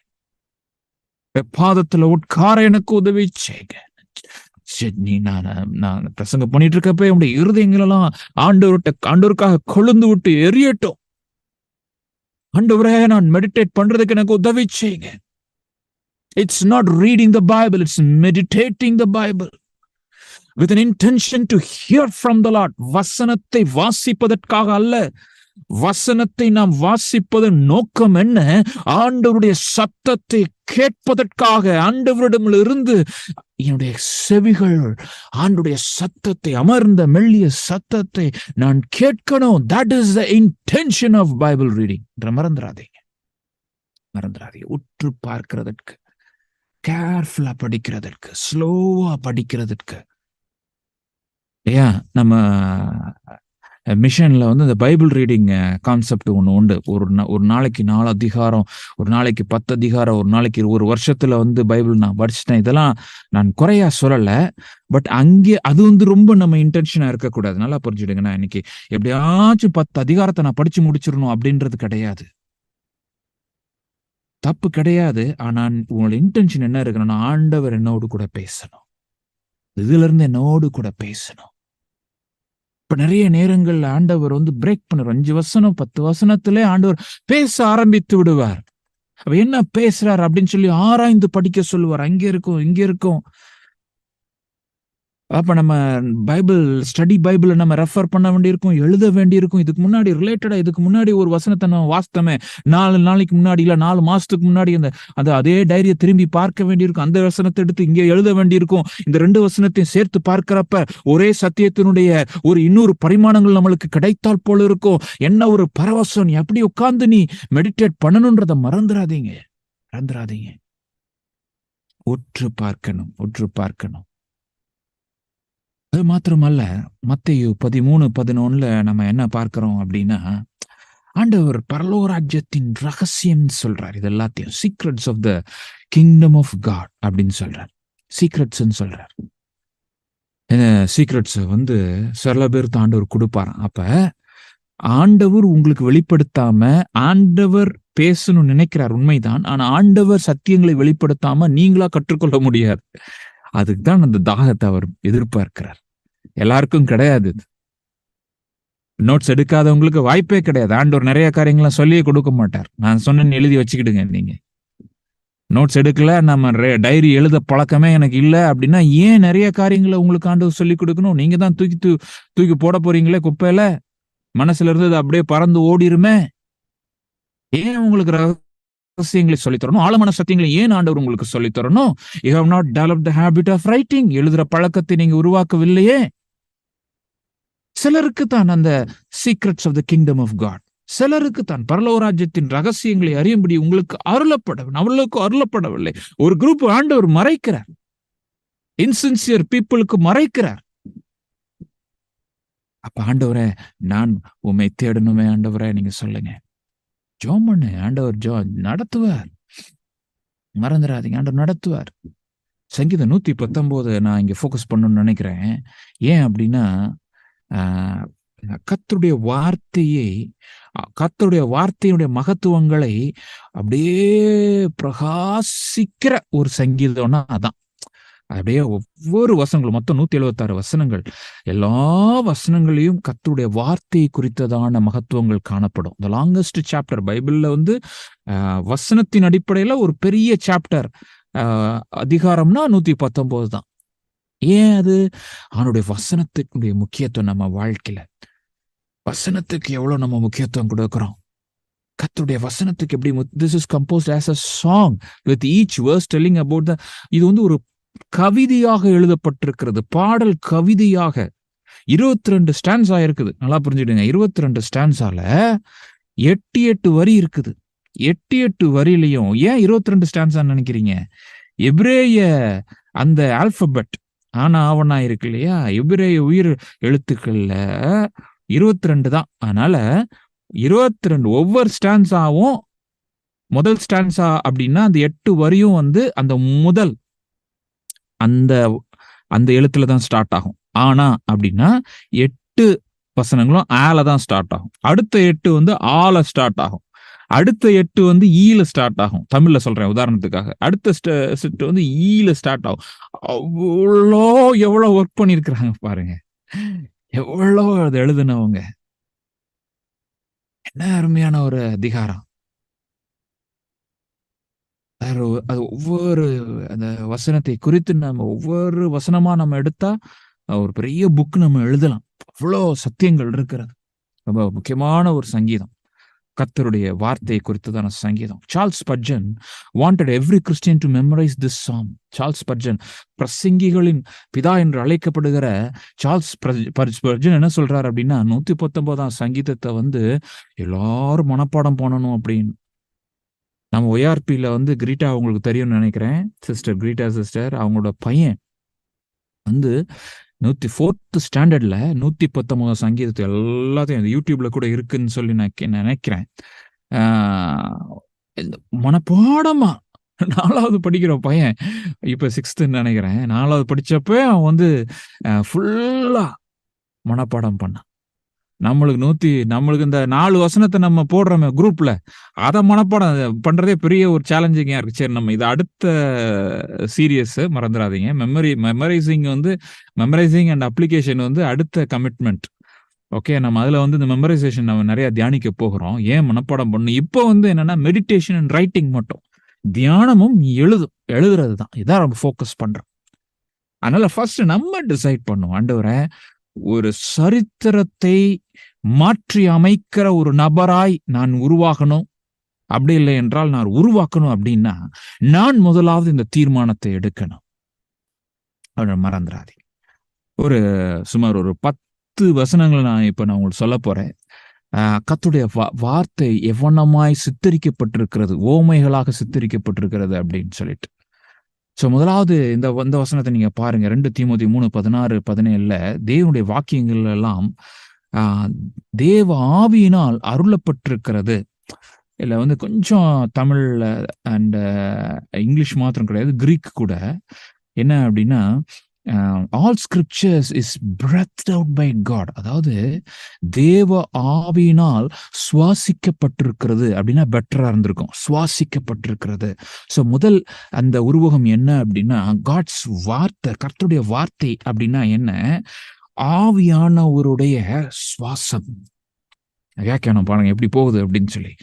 பாதத்துல உட்கார எனக்கு உதவி செய்யுங்க. நீ நான் பிரசங்கம் பண்ணிட்டு இருக்கப்ப உடைய இருதயங்களெல்லாம் ஆண்டவருக்காக கொழுந்து விட்டு எரியட்டும். ஆண்டவரே நான் மெடிடேட் பண்றதுக்கு எனக்கு உதவி செய்யுங்க. It's not reading the Bible, it's meditating the Bible with an intention to hear from the Lord. வசனத்தை வாசிப்பதற்காக அல்ல, வசனத்தை நாம் வாசிப்பதன் நோக்கம் என்ன? ஆண்டவருடைய சத்தத்தை கேட்பதற்காக. ஆண்டவரிடமிருந்து என்னுடைய செவிகள் ஆண்டவருடைய சத்தத்தை, அமர்ந்த மெல்லிய சத்தத்தை நான் கேட்கணும். That is the intention of Bible reading. மறந்துடாதீங்க. உற்று பார்க்கிறதற்கு, கேர்ஃபுல்லா படிக்கிறதற்கு, ஸ்லோவா படிக்கிறதற்கு. ஏன் நம்ம மிஷன்ல இந்த பைபிள் ரீடிங் கான்செப்ட் ஒன்று உண்டு. ஒரு நாளைக்கு 4 அதிகாரம், ஒரு நாளைக்கு 10 அதிகாரம், ஒரு நாளைக்கு ஒரு வருஷத்துல பைபிள் நான் படிச்சுட்டேன். இதெல்லாம் நான் குறையா சொல்லல. பட் அங்கே அது ரொம்ப நம்ம இன்டென்ஷனா இருக்கக்கூடாது. நல்லா புரிஞ்சுடுங்க. நான் இன்னைக்கு எப்படியாச்சும் 10 அதிகாரத்தை நான் படிச்சு முடிச்சிடணும் அப்படின்றது கிடையாது. தப்பு கிடையாது. ஆனா உங்களோட இன்டென்ஷன் என்ன இருக்கணும்னா, ஆண்டவர் என்னோடு கூட பேசணும், இதுல இருந்து என்னோடு கூட பேசணும். இப்ப நிறைய நேரங்கள்ல ஆண்டவர் பிரேக் பண்ணுவார். 5 வசனம் 10 வசனத்திலே ஆண்டவர் பேச ஆரம்பித்து விடுவார். அவ என்ன பேசுறார் அப்படின்னு சொல்லி ஆராய்ந்து படிக்க சொல்லுவார். அங்க இருக்கும் இங்க இருக்கும். அப்ப நம்ம ஸ்டடி பைபிளை நம்ம ரெஃபர் பண்ண வேண்டியிருக்கும், எழுத வேண்டியிருக்கும். இதுக்கு முன்னாடி ரிலேட்டடா இதுக்கு முன்னாடி ஒரு வசனத்தை நம்ம வாசித்தோமே 4 நாளைக்கு முன்னாடி, இல்ல 4 மாசத்துக்கு முன்னாடி, அதே டைரியை திரும்பி பார்க்க வேண்டியிருக்கும். அந்த வசனத்தை எடுத்து இங்கே எழுத வேண்டியிருக்கும். இந்த 2 வசனத்தையும் சேர்த்து பார்க்கிறப்ப ஒரே சத்தியத்தினுடைய இன்னொரு பரிமாணங்கள் நம்மளுக்கு கிடைத்தால் போல இருக்கும். என்ன ஒரு பரவசம்! எப்படி உட்கார்ந்து நீ மெடிடேட் பண்ணணும்ன்றத மறந்துடாதீங்க. உற்று பார்க்கணும். அது மாத்திரமல்ல, மத்தேயு 13:11 நம்ம என்ன பார்க்கிறோம் அப்படின்னா, ஆண்டவர் பரலோக ராஜ்யத்தின் ரகசியம் சொல்றார். இது எல்லாத்தையும் secrets of the kingdom of God அப்படின்னு சொல்றார். சீக்ரெட்ஸ் சொல்றார். சீக்ரெட்ஸ் சில பேருக்கு ஆண்டவர் கொடுப்பாராம். அப்ப ஆண்டவர் உங்களுக்கு வெளிப்படுத்தாம, ஆண்டவர் பேசணும்னு நினைக்கிறார், உண்மைதான். ஆனா ஆண்டவர் சத்தியங்களை வெளிப்படுத்தாம நீங்களா கற்றுக்கொள்ள முடியாது. அதுக்கு தான் அந்த தாகத்தை அவர் எதிர்பார்க்கிறார். எல்லாருக்கும் கிடையாது. நோட்ஸ் எடுக்காதவங்களுக்கு வாய்ப்பே கிடையாது. ஆண்டவர் நிறைய காரியங்களை சொல்லியே கொடுக்க மாட்டார். நான் சொன்னேன்னு எழுதி வச்சுக்கிடுங்க. நீங்க நோட்ஸ் எடுக்கல, நம்ம டைரி எழுத பழக்கமே எனக்கு இல்லை அப்படின்னா ஏன் நிறைய காரியங்களை உங்களுக்கு ஆண்டவர் சொல்லி கொடுக்கணும்? நீங்க தான் தூக்கி போட போறீங்களே குப்பையில. மனசுல இருந்து அப்படியே பறந்து ஓடிருமே. ஏன் உங்களுக்கு ரகசியங்களை சொல்லித் தரணும்? ஆழமான சத்தியங்களை ஏன் ஆண்டவர் உங்களுக்கு சொல்லித் தரணும்? You have not developed the habit of writing. எழுதுற பழக்கத்தை நீங்க உருவாக்கவில்லையே. சிலருக்கு தான் அந்த secrets of the kingdom of God, சிலருக்கு தான் பரலோக ராஜ்யத்தின் ரகசியங்களை அறியும்படி உங்களுக்கு அருளப்படவில்லை. ஒரு குரூப் ஆண்டவர் மறைக்கிறார். இன்சின்சியர் பீப்புளுக்கு மறைக்கிறார். அப்ப ஆண்டவரே, நான் உம்மை தேடணுமே ஆண்டவரே, நீங்க சொல்லுங்க. ஜெபம் பண்ணு. ஆண்டவர் நடத்துவார். மறந்துடாதீங்க, ஆண்டவர் நடத்துவார். சங்கீதம் 119 நான் இங்க ஃபோக்கஸ் பண்ணணும்னு நினைக்கிறேன். ஏன் அப்படின்னா, ஆ கர்த்தருடைய வார்த்தையை கர்த்தருடைய வார்த்தையினுடைய மகத்துவங்களை அப்படியே பிரகாசிக்கிற ஒரு சங்கீதம்னா அதான். அப்படியே ஒவ்வொரு வசனங்களும் மொத்தம் 176 வசனங்கள். எல்லா வசனங்களையும் கர்த்தருடைய வார்த்தை குறித்ததான மகத்துவங்கள் காணப்படும். தி லாங்கஸ்ட் சாப்டர் பைபிள்ல வந்து வசனத்தின் அடிப்படையில ஒரு பெரிய சாப்டர் அதிகாரம்னா 119 தான். ஏன் அது? அவனுடைய வசனத்துக்குடைய முக்கியத்துவம் நம்ம வாழ்க்கையில. வசனத்துக்கு எவ்வளவு நம்ம முக்கியத்துவம் கொடுக்கிறோம். கர்த்தருடைய வசனத்துக்கு எப்படி this is composed as a song with each verse telling about the இது வந்து ஒரு கவிதையாக எழுதப்பட்டிருக்கிறது. பாடல் கவிதையாக 22 ஸ்டான்ஸா இருக்குது. நல்லா புரிஞ்சுடுங்க. 22 ஸ்டான்ஸால 8 வரி இருக்குது. 8 வரியிலையும் ஏன் 22 ஸ்டான்ஸான்னு நினைக்கிறீங்க? எபிரேய அந்த ஆல்பபெட் ஆனா ஆவனா இருக்கு இல்லையா? எபிரேய உயிர் எழுத்துக்கள்ல 22 தான். அதனால 22 ஒவ்வொரு ஸ்டான்ஸாவும் முதல் ஸ்டான்ஸா அப்படின்னா அந்த 8 வரியும் வந்து அந்த முதல் அந்த அந்த எழுத்துல தான் ஸ்டார்ட் ஆகும். ஆனா அப்படின்னா 8 வசனங்களும் ஆல தான் ஸ்டார்ட் ஆகும். அடுத்த 8 வந்து ஆல ஸ்டார்ட் ஆகும். அடுத்த 8 வந்து ஈல ஸ்டார்ட் ஆகும். தமிழ்ல சொல்றேன் உதாரணத்துக்காக. அடுத்த செட் வந்து ஈல ஸ்டார்ட் ஆகும். எவ்வளவு ஒர்க் பண்ணிருக்கிறாங்க பாருங்க. எவ்வளவு அது எழுதுனவங்க. என்ன அருமையான ஒரு அதிகாரம். அது ஒவ்வொரு அந்த வசனத்தை குறித்து நம்ம ஒவ்வொரு வசனமா நம்ம எடுத்தா ஒரு பெரிய புக் நம்ம எழுதலாம். அவ்வளோ சத்தியங்கள் இருக்கிறது. ரொம்ப முக்கியமான ஒரு சங்கீதம். கர்த்தருடைய வார்த்தையை குறித்ததான சங்கீதம். Charles Spurgeon wanted every Christian to memorize this psalm. Charles Spurgeon பிரசங்கிகளின் பிதா என்று அழைக்கப்படுகிற சார்ல்ஸ் ஸ்பர்ஜன் என்ன சொல்றாரு அப்படின்னா 119ஆம் சங்கீதத்தை வந்து எல்லாரும் மனப்பாடம் பண்ணணும் அப்படின்னு. நம்ம ஒய்ஆர்பியில வந்து கிரீட்டா அவங்களுக்கு தெரியும்னு நினைக்கிறேன். சிஸ்டர் கிரீட்டா சிஸ்டர் அவங்களோட பையன் வந்து 104th ஸ்டாண்டர்ட்ல 119 சங்கீதத்தை எல்லாத்தையும் யூடியூப்ல கூட இருக்குன்னு சொல்லி நான் நினைக்கிறேன். மனப்பாடமா 4வது படிக்கிற பையன் இப்ப 6th நினைக்கிறேன். 4வது படிச்சப்ப அவன் வந்து ஃபுல்லா மனப்பாடம் பண்ணான். நம்மளுக்கு இந்த 4 வசனத்தை நம்ம போடுறோமே குரூப்ல, அதை மனப்பாடம் பண்றதே பெரிய ஒரு சேலஞ்சிங்கா இருக்கு. சரி, நம்ம இது அடுத்த சீரியஸ் மறந்துடாதீங்க. மெமரைசிங் அண்ட் அப்ளிகேஷன் வந்து அடுத்த கமிட்மெண்ட். ஓகே, நம்ம அதுல வந்து இந்த மெமரைசேஷன் நம்ம நிறைய தியானிக்க போகிறோம். ஏன் மனப்பாடம் பண்ணணும்? இப்போ வந்து என்னன்னா மெடிடேஷன் அண்ட் ரைட்டிங் மட்டும். தியானமும் எழுதுறது தான். இதான் ரொம்ப ஃபோக்கஸ் பண்றோம். அதனால ஃபர்ஸ்ட் நம்ம டிசைட் பண்ணுவோம், ஆண்டவரே ஒரு சரித்திரத்தை மாற்றி அமைக்கிற ஒரு நபராய் நான் உருவாகணும். அப்படி இல்லை என்றால் நான் உருவாக்கணும் அப்படின்னா நான் முதலாவது இந்த தீர்மானத்தை எடுக்கணும். மறந்துடாதீங்க. சுமார் ஒரு 10 வசனங்களை நான் உங்களுக்கு சொல்ல போறேன். கர்த்தருடைய வார்த்தை எவ்வளமாய் சித்தரிக்கப்பட்டிருக்கிறது, ஓமைகளாக சித்தரிக்கப்பட்டிருக்கிறது அப்படின்னு சொல்லிட்டு. முதலாவது இந்த வசனத்தை நீங்க பாருங்க. 2 தீமோத்தி 3:16-17 தேவனுடைய வாக்கியங்கள் எல்லாம் தேவ ஆவியினால் அருளப்பட்டிருக்கிறது. இல்ல வந்து கொஞ்சம் தமிழ்ல அண்ட் இங்கிலீஷ் மாத்திரம் கிடையாது, கிரீக் கூட. என்ன அப்படின்னா all scriptures is breathed out by God. அதாவது தேவ ஆவியினால் சுவாசிக்கப்பட்டிருக்கிறது அப்படின்னா பெட்டரா இருந்திருக்கும். சுவாசிக்கப்பட்டிருக்கிறது. சோ முதல் அந்த உருவகம் என்ன அப்படின்னா காட்ஸ் வார்த்தை, கர்த்தருடைய வார்த்தை அப்படின்னா என்ன? ஆவியானவருடைய சுவாசம். வியாக்கியானம் பாருங்க எப்படி போகுது அப்படின்னு சொல்லி.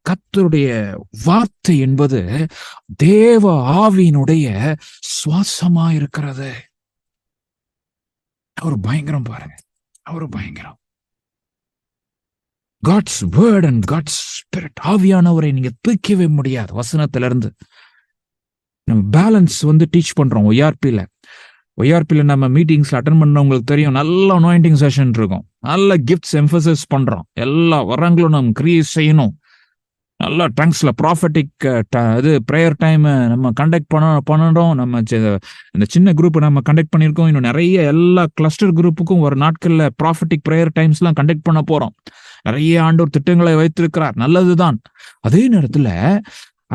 கர்த்தருடைய வார்த்தை என்பது தேவ ஆவியினுடைய சுவாசமா இருக்கிறது. அவரு பயங்கரம் பாருங்க, அவரு பயங்கரம். God's word and God's spirit. ஆவியானவரை நீங்க தூக்கவே முடியாது வசனத்திலிருந்து. நம்ம பேலன்ஸ் வந்து டீச் பண்றோம் ஒய்ஆர்பில நம்ம மீட்டிங்ஸ்ல அட்டென்ட் பண்ணவங்களுக்கு தெரியும். நல்ல அனாயிண்டிங் செஷன் இருக்கும், நல்ல கிஃப்ட்ஸ் எம்பசைஸ் பண்றோம். எல்லா வரங்களும் நம்ம கிரியேட் செய்யணும். நல்லா டங்ஸ்ல ப்ராஃபட்டிக் இது ப்ரேயர் டைம் நம்ம கண்டக்ட் பண்ணணும். நம்ம இந்த சின்ன குரூப் நம்ம கண்டக்ட் பண்ணியிருக்கோம். இன்னும் நிறைய எல்லா கிளஸ்டர் குரூப்புக்கும் ஒரு நாட்கள்ல ப்ராஃபட்டிக் ப்ரேயர் டைம்ஸ்லாம் கண்டக்ட் பண்ண போறோம். நிறைய ஆண்டவர் திட்டங்களை வைத்திருக்கிறார், நல்லதுதான். அதே நேரத்துல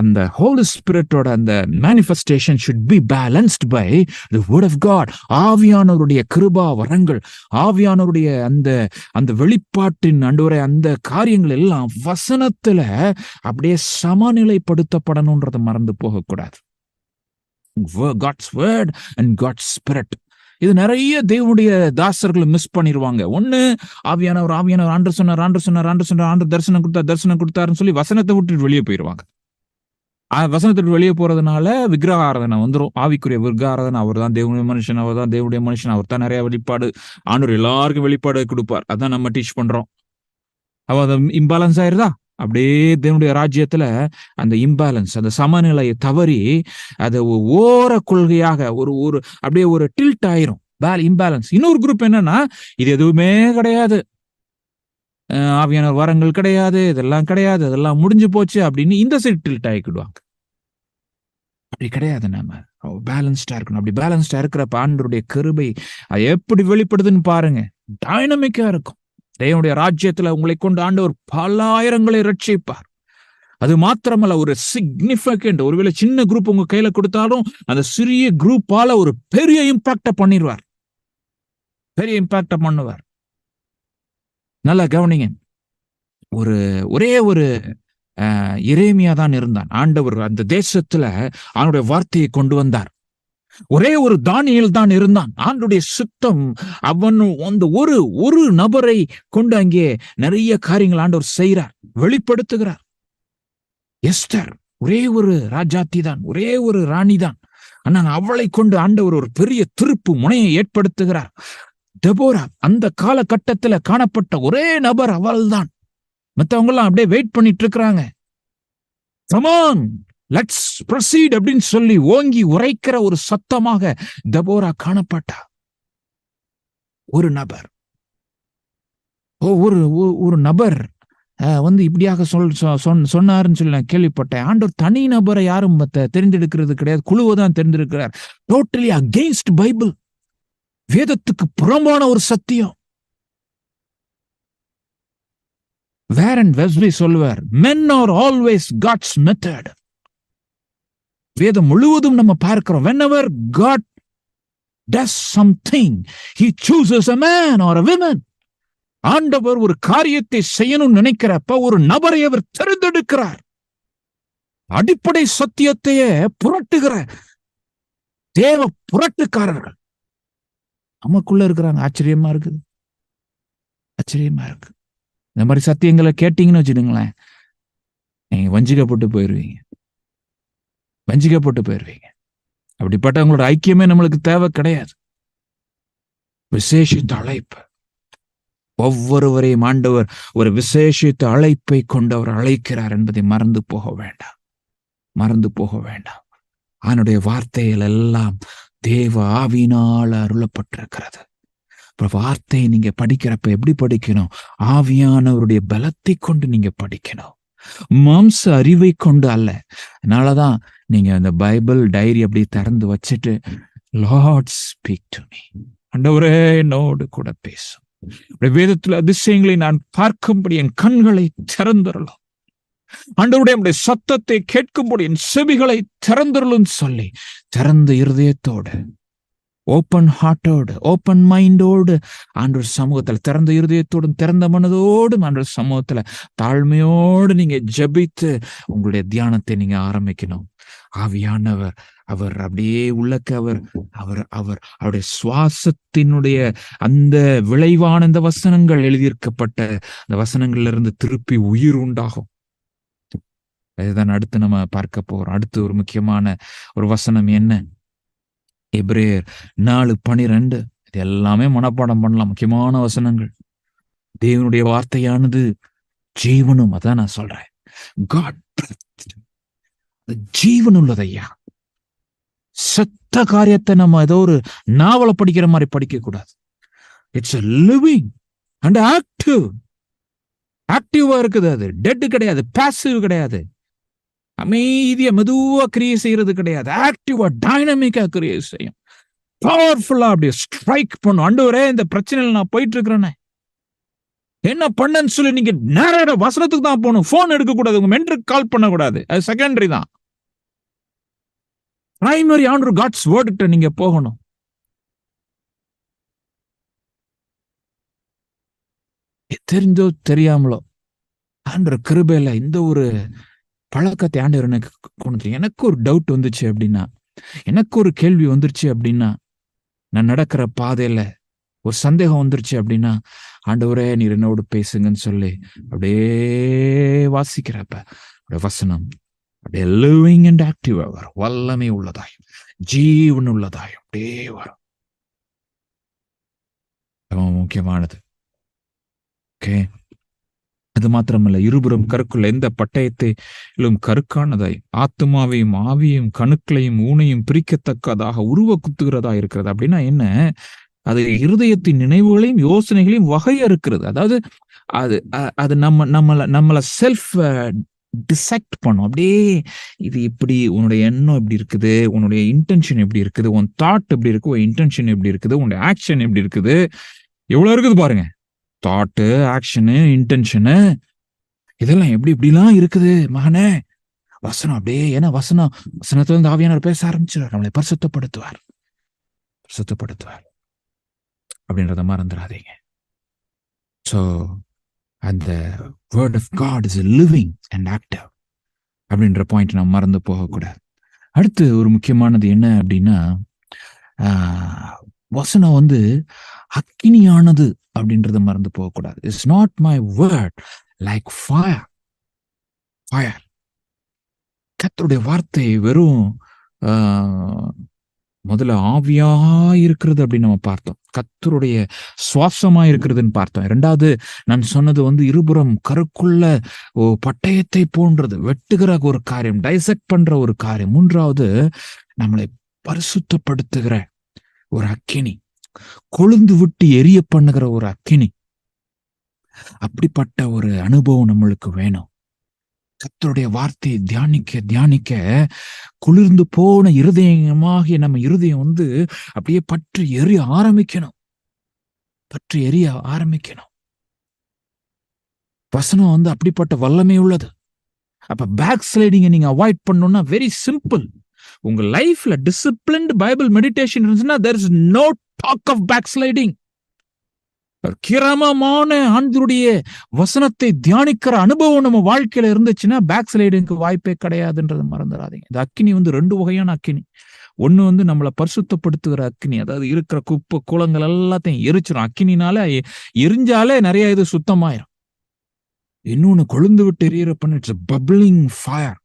அந்த ஹோலி ஸ்பிரிட்டோட அந்த manifestation should be balanced by the word of God. ஆவியானவருடைய கிருபா வரங்கள், ஆவியானவருடைய அந்த அந்த வெளிப்பாட்டின் ஆண்டவரே அந்த காரியங்கள் எல்லாம் வசனத்துல அப்படியே சமநிலைப்படுத்தப்படணும்ன்றதை மறந்து போகக்கூடாது. God's word and God's spirit. இது நிறைய தேவனுடைய தாசர்கள் மிஸ் பண்ணிடுவாங்க. ஒண்ணு ஆவியானவர் ஆண்டு சொன்னார் ஆண்டு தரிசனம் கொடுத்தாருன்னு சொல்லி வசனத்தை விட்டு வெளியே போயிடுவாங்க. வசனத்துக்கு வெளியே போறதுனால விக்கிரக ஆராதனை வந்துடும். ஆவிக்குரிய விக்கிரக ஆராதனை. அவர் தான் தேவனுடைய மனுஷன், அவர் தான் தேவனுடைய மனுஷன், அவர் தான் நிறைய வெளிப்பாடு, ஆண்டவர் எல்லாருக்கும் வெளிப்பாடு கொடுப்பார். அதான் நம்ம டீச் பண்றோம். அது இம்பேலன்ஸ் ஆயிருதா? அப்படியே தேவனுடைய ராஜ்யத்துல அந்த இம்பேலன்ஸ், அந்த சமநிலையை தவறி அது ஓர கொள்கையாக ஒரு அப்படியே ஒரு டில்ட் ஆயிரும், இம்பேலன்ஸ். இன்னொரு குரூப் என்னன்னா, இது எதுவுமே கிடையாது, ஆவியான வரங்கள் கிடையாது, இதெல்லாம் கிடையாது, அதெல்லாம் முடிஞ்சு போச்சு அப்படின்னு இந்த சைடு டில்ட் ஆகிக்கிடுவாங்க. அப்படி கிடையாது. நம்ம பேலன்ஸ்டா இருக்கணும். அப்படி பேலன்ஸ்டா இருக்கிறப்ப ஆண்டவருடைய கிருபை அது எப்படி வெளிப்படுதுன்னு பாருங்க. டைனமிக்கா இருக்கும். தேவனுடைய ராஜ்யத்துல உங்களை கொண்டு ஆண்டவர் பல ஆயிரங்களை ரட்சிப்பார். அது மாத்திரமல்ல, ஒரு சிக்னிபிகண்ட், ஒருவேளை சின்ன குரூப் உங்க கையில கொடுத்தாலும் அந்த சிறிய குரூப்பால ஒரு பெரிய இம்பாக்ட பண்ணிடுவார், பெரிய இம்பாக்ட பண்ணுவார். நல்லா கவனிங்க. ஒரே ஒரு எரேமியா தான் இருந்தான். ஆண்டவர் அந்த தேசத்துல அவனுடைய வார்த்தையை கொண்டு வந்தார். ஒரே ஒரு தானியேல் தான் இருந்தான். ஆண்டுடைய சித்தம் அவன் அந்த ஒரு நபரை கொண்டு அங்கே நிறைய காரியங்கள் ஆண்டவர் செய்கிறார், வெளிப்படுத்துகிறார். எஸ்தர் ஒரே ஒரு ராஜாத்தி தான், ஒரே ஒரு ராணி தான். ஆனால் அவளை கொண்டு ஆண்டவர் ஒரு பெரிய திருப்பு முனையை ஏற்படுத்துகிறார். தெபோரா அந்த காலகட்டத்துல காணப்பட்ட ஒரே நபர் அவள் தான். மற்றவங்க எல்லாம் அப்படியே வெயிட் பண்ணிட்டு இருக்கிறாங்க. Come on, let's proceed அப்படின்னு சொல்லி ஓங்கி உரைக்கிற ஒரு சத்தமாக தெபோரா காணப்பட்டா. ஒரு நபர் ஒரு நபர் இப்படியாக சொன்னாருன்னு சொல்லி நான் கேள்விப்பட்டேன். ஆண்டவர் தனி நபரை யாரும் தெரிந்தெடுக்கிறது கிடையாது, குழுவை தான் தெரிந்திருக்கிறார். டோட்டலி அகெயின்ஸ்ட் பைபிள், வேதத்துக்கு புறம்பான ஒரு சத்தியம். வேரன் வெஸ்லி சொல்வார், men are always God's method. வேதம் முழுவதும் நம்ம பார்க்கிறோம், whenever God does something, he chooses a man or a woman. ஆண்டவர் ஒரு காரியத்தை செய்யணும்னு நினைக்கிறப்ப ஒரு நபரை அவர் தேர்ந்தெடுக்கிறார். அடிப்படை சத்தியத்தையே புரட்டுகிற தேவ புரட்டுக்காரர்கள் நமக்குள்ள இருக்கிறாங்க. ஆச்சரியமா இருக்குது, ஆச்சரியமா இருக்கு. இந்த மாதிரி சத்தியங்களை கேட்டீங்கன்னு வச்சுடுங்களேன், நீங்க வஞ்சிக்கப்பட்டு போயிருவீங்க. அப்படிப்பட்ட உங்களோட ஐக்கியமே நம்மளுக்கு தேவை கிடையாது. விசேஷித்த அழைப்பு, ஒவ்வொருவரையும் ஆண்டவர் ஒரு விசேஷித்த அழைப்பை கொண்டு அவர் அழைக்கிறார் என்பதை மறந்து போக வேண்டாம். அவனுடைய வார்த்தைகள் எல்லாம் தேவ ஆவியினால் அருளப்பட்டிருக்கிறது. வார்த்தையை நீங்க படிக்கிறப்ப எப்படி படிக்கணும்? ஆவியானவருடைய பலத்தை கொண்டு நீங்க படிக்கணும், மாம்ச அறிவை கொண்டு அல்ல. அதனாலதான் நீங்க அந்த பைபிள் டைரி அப்படி திறந்து வச்சுட்டு, லார்ட் ஸ்பீக் டு மீ, ஆண்டவரே என்னோடு கூட பேசும், வேதத்துல அதிசயங்களை நான் பார்க்கும்படி என் கண்களை திறந்துடலாம், ஆண்டவருடைய சத்தத்தை கேட்கும்படி என் செவிகளை திறந்துடலும் சொல்லி திறந்த இருதயத்தோடு, ஓப்பன் ஹார்ட்டோடு, ஓப்பன் மைண்டோடு ஆண்டவர் சமூகத்துல, திறந்த இருதயத்தோடும் திறந்த மனதோடும் ஆண்டவர் சமூகத்துல தாழ்மையோடு நீங்க ஜெபித்து உங்களுடைய தியானத்தை நீங்க ஆரம்பிக்கணும். ஆவியானவர் அவர் அப்படியே உள்ளக்க அவருடைய சுவாசத்தினுடைய அந்த விளைவான இந்த வசனங்கள், எழுதியிருக்கப்பட்ட அந்த வசனங்கள்ல இருந்து திருப்பி உயிர் உண்டாகும். அதுதான் அடுத்து நம்ம பார்க்க போறோம். அடுத்து ஒரு முக்கியமான ஒரு வசனம் என்ன? எபிரேயர் 4:12. இது எல்லாமே மனப்பாடம் பண்ணலாம், முக்கியமான வசனங்கள். தேவனுடைய வார்த்தையானது ஜீவனும், அதான் நான் சொல்றேன், God ஜீவன் உள்ளதையா. சத்த காரியத்தை நம்ம ஏதோ ஒரு நாவலை படிக்கிற மாதிரி படிக்க கூடாது. இட்ஸ் a living and ஆக்டிவா இருக்குது. அது டெட் கிடையாது, பாசிவ் கிடையாது. அமைதியா மெதுவா கிரியை செய்யறது கிடையாது. ஆக்டிவா டைனமிக்கா கிரியை செய்யும். பவர்ஃபுல்லா அப்படியே ஸ்ட்ரைக் பண்ணும். ஆண்டவரே, இந்த பிரச்சனையில நான் போயிட்டு இருக்கிறேன்னு என்ன பண்ணன்னு சொல்லி நீங்க நேர வசனத்துக்கு தான் போகணும். போன் எடுக்க கூடாது. உங்க மென்டருக்கு கால் பண்ண கூடாது. அது செகண்டரி தான். பிரைமரி ஆண்டவர் காட்ஸ் வேர்ட் கிட்ட நீங்க போகணும். தெரிஞ்சோ தெரியாமலோ ஆண்டவர் கிருபையில இந்த ஒரு பழக்கத்தை ஆண்டவர் எனக்கு கொண்டு. எனக்கு ஒரு டவுட் வந்துச்சு அப்படின்னா, எனக்கு ஒரு கேள்வி வந்துருச்சு அப்படின்னா, நான் நடக்கிற பாதையில ஒரு சந்தேகம் வந்துருச்சு அப்படின்னா, ஆண்டவரே நீர் என்னோடு பேசுங்கன்னு சொல்லி அப்படியே வாசிக்கிறப்ப வசனம் அப்படியே லிவிங் அண்ட் ஆக்டிவா வரும். வல்லமை உள்ளதாயும் ஜீவன் உள்ளதாயும் அப்படியே வரும். முக்கியமானது. ஓகே, அது மாத்திரமல்ல, இருபுறம் கருக்குள்ள எந்த பட்டயத்திலும் கருக்கானதாய் ஆத்துமாவையும் ஆவியையும் கணுக்களையும் ஊனையும் பிரிக்கத்தக்கதாக உருவ குத்துகிறதா இருக்கிறது. அப்படின்னா என்ன? அது இருதயத்தின் நினைவுகளையும் யோசனைகளையும் வகையறுக்கிறது. அதாவது அது அது நம்மள செல்ஃப் டிசெக்ட் பண்ணும். அப்படியே இது இப்படி, உன்னுடைய எண்ணம் எப்படி இருக்குது, உன்னுடைய இன்டென்ஷன் எப்படி இருக்குது, உன் தாட் எப்படி இருக்கு, உன் இன்டென்ஷன் எப்படி இருக்குது, உன்னுடைய ஆக்ஷன் எப்படி இருக்குது. எவ்வளவு இருக்குது பாருங்க. தாட்டு, ஆக்ஷனு, இன்டென்ஷனு, இதெல்லாம் எப்படி இப்படிலாம் இருக்குது மகனே. வசனம் அப்படியே, ஏன்னா வசனத்துல இருந்து ஆவியானவர் பேச ஆரம்பிச்சிருவார். நம்மளை பரிசுத்தப்படுத்துவார் அப்படின்றத மறந்துடாதீங்க. ஸோ அந்த word of God is living and active அப்படின்ற பாயிண்ட் நம்ம மறந்து போகக்கூடாது. அடுத்து ஒரு முக்கியமானது என்ன அப்படின்னா, வசனம் அக்கினியானது அப்படின்றத மறந்து போகக்கூடாது. It's not my word like fire. கர்த்தருடைய வார்த்தை வெறும் முதல்ல ஆவியா இருக்கிறது அப்படின்னு நம்ம பார்த்தோம். கர்த்தருடைய சுவாசமா இருக்கிறதுன்னு பார்த்தோம். இரண்டாவது நான் சொன்னது இருபுறம் கருக்குள்ள பட்டயத்தை போன்றது, வெட்டுகிற ஒரு காரியம், டைசெக்ட் பண்ற ஒரு காரியம். மூன்றாவது நம்மளை பரிசுத்தப்படுத்துகிற ஒரு அக்கினி, கொழுந்து விட்டு எரிய பண்ணுகிற ஒரு அக்கினி. அப்படிப்பட்ட ஒரு அனுபவம் நம்மளுக்கு வேணும். கர்த்தருடைய வார்த்தையை தியானிக்க குளிர்ந்து போன இருதயமாகிய நம்ம இருதயம் அப்படியே பற்றி எரிய ஆரம்பிக்கணும். வசனம் அப்படிப்பட்ட வல்லமை உள்ளது. அப்ப பேக் ஸ்லைடிங்கை நீங்க அவாய்ட் பண்ணணும்னா வெரி சிம்பிள். உங்க லைஃப்ல டிசிப்ளின்ட் பைபிள் மெடிடேஷன் இருந்துச்சுன்னா there is no talk of backsliding. கிரமமான ஆண்டவருடைய வசனத்தை தியானிக்கிற அனுபவம் நம்ம வாழ்க்கையில இருந்துச்சுன்னா பேக் ஸ்லைடிங்க்கு வாய்ப்பே கிடையாதுன்றதை மறந்துடாதீங்க. இந்த அக்கினி ரெண்டு வகையான அக்கினி. ஒண்ணு நம்மளை பரிசுத்தப்படுத்துகிற அக்கினி, அதாவது இருக்கிற குப்பை குளங்கள் எல்லாத்தையும் எரிச்சிடும். அக்கினினால எரிஞ்சாலே நிறைய இது சுத்தமாயிரும். இன்னொன்னு கொழுந்து விட்டு எரியற பண்ண இட்ஸ் பப்ளிங் ஃபயர்.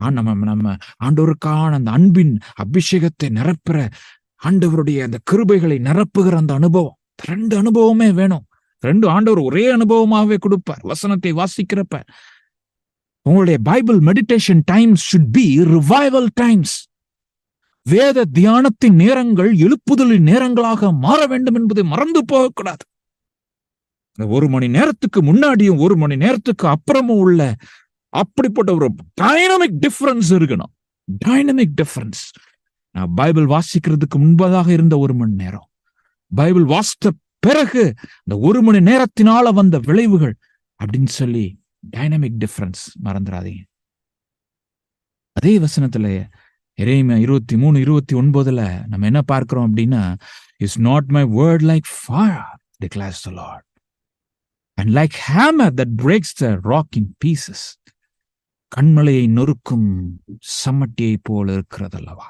நம்ம ஆண்டவருக்கான அந்த அன்பின் அபிஷேகத்தை நிரப்புற, ஆண்டவருடைய அந்த கிருபைகளை நிரப்புகிற அந்த அனுபவம். ரெண்டு அனுபவமே வேணும். ரெண்டு ஆண்டவர் ஒரே அனுபவமாகவே கொடுப்பார். வசனத்தை வாசிக்கிறப்ப உங்களுடைய Bible meditation times should be revival times. வேத தியானத்தின் நேரங்கள் எழுப்புதலின் நேரங்களாக மாற வேண்டும் என்பதை மறந்து போகக்கூடாது. 1 மணி நேரத்துக்கு முன்னாடியும் 1 மணி நேரத்துக்கு அப்புறமும் உள்ள அப்படிப்பட்ட ஒரு டைனமிக் டிஃபரன்ஸ் இருக்கணும். Dynamic difference. நான் பைபிள் வாசிக்கிறதுக்கு முன்பதாக இருந்த 1 மணி நேரம், பைபிள் வாசித்த பிறகு இந்த 1 மணி நேரத்தினால வந்த விளைவுகள் அப்படின்னு சொல்லி டைனமிக் டிஃபரன்ஸ் மறந்துடாதீங்க. அதே வசனத்துல எரேமியா 23:29 நம்ம என்ன பார்க்கிறோம் அப்படின்னா, is not my word like fire declares the Lord and like hammer that breaks the rock in pieces. கண்மலையை நொறுக்கும் சம்மட்டியை போல இருக்கிறதல்லவா.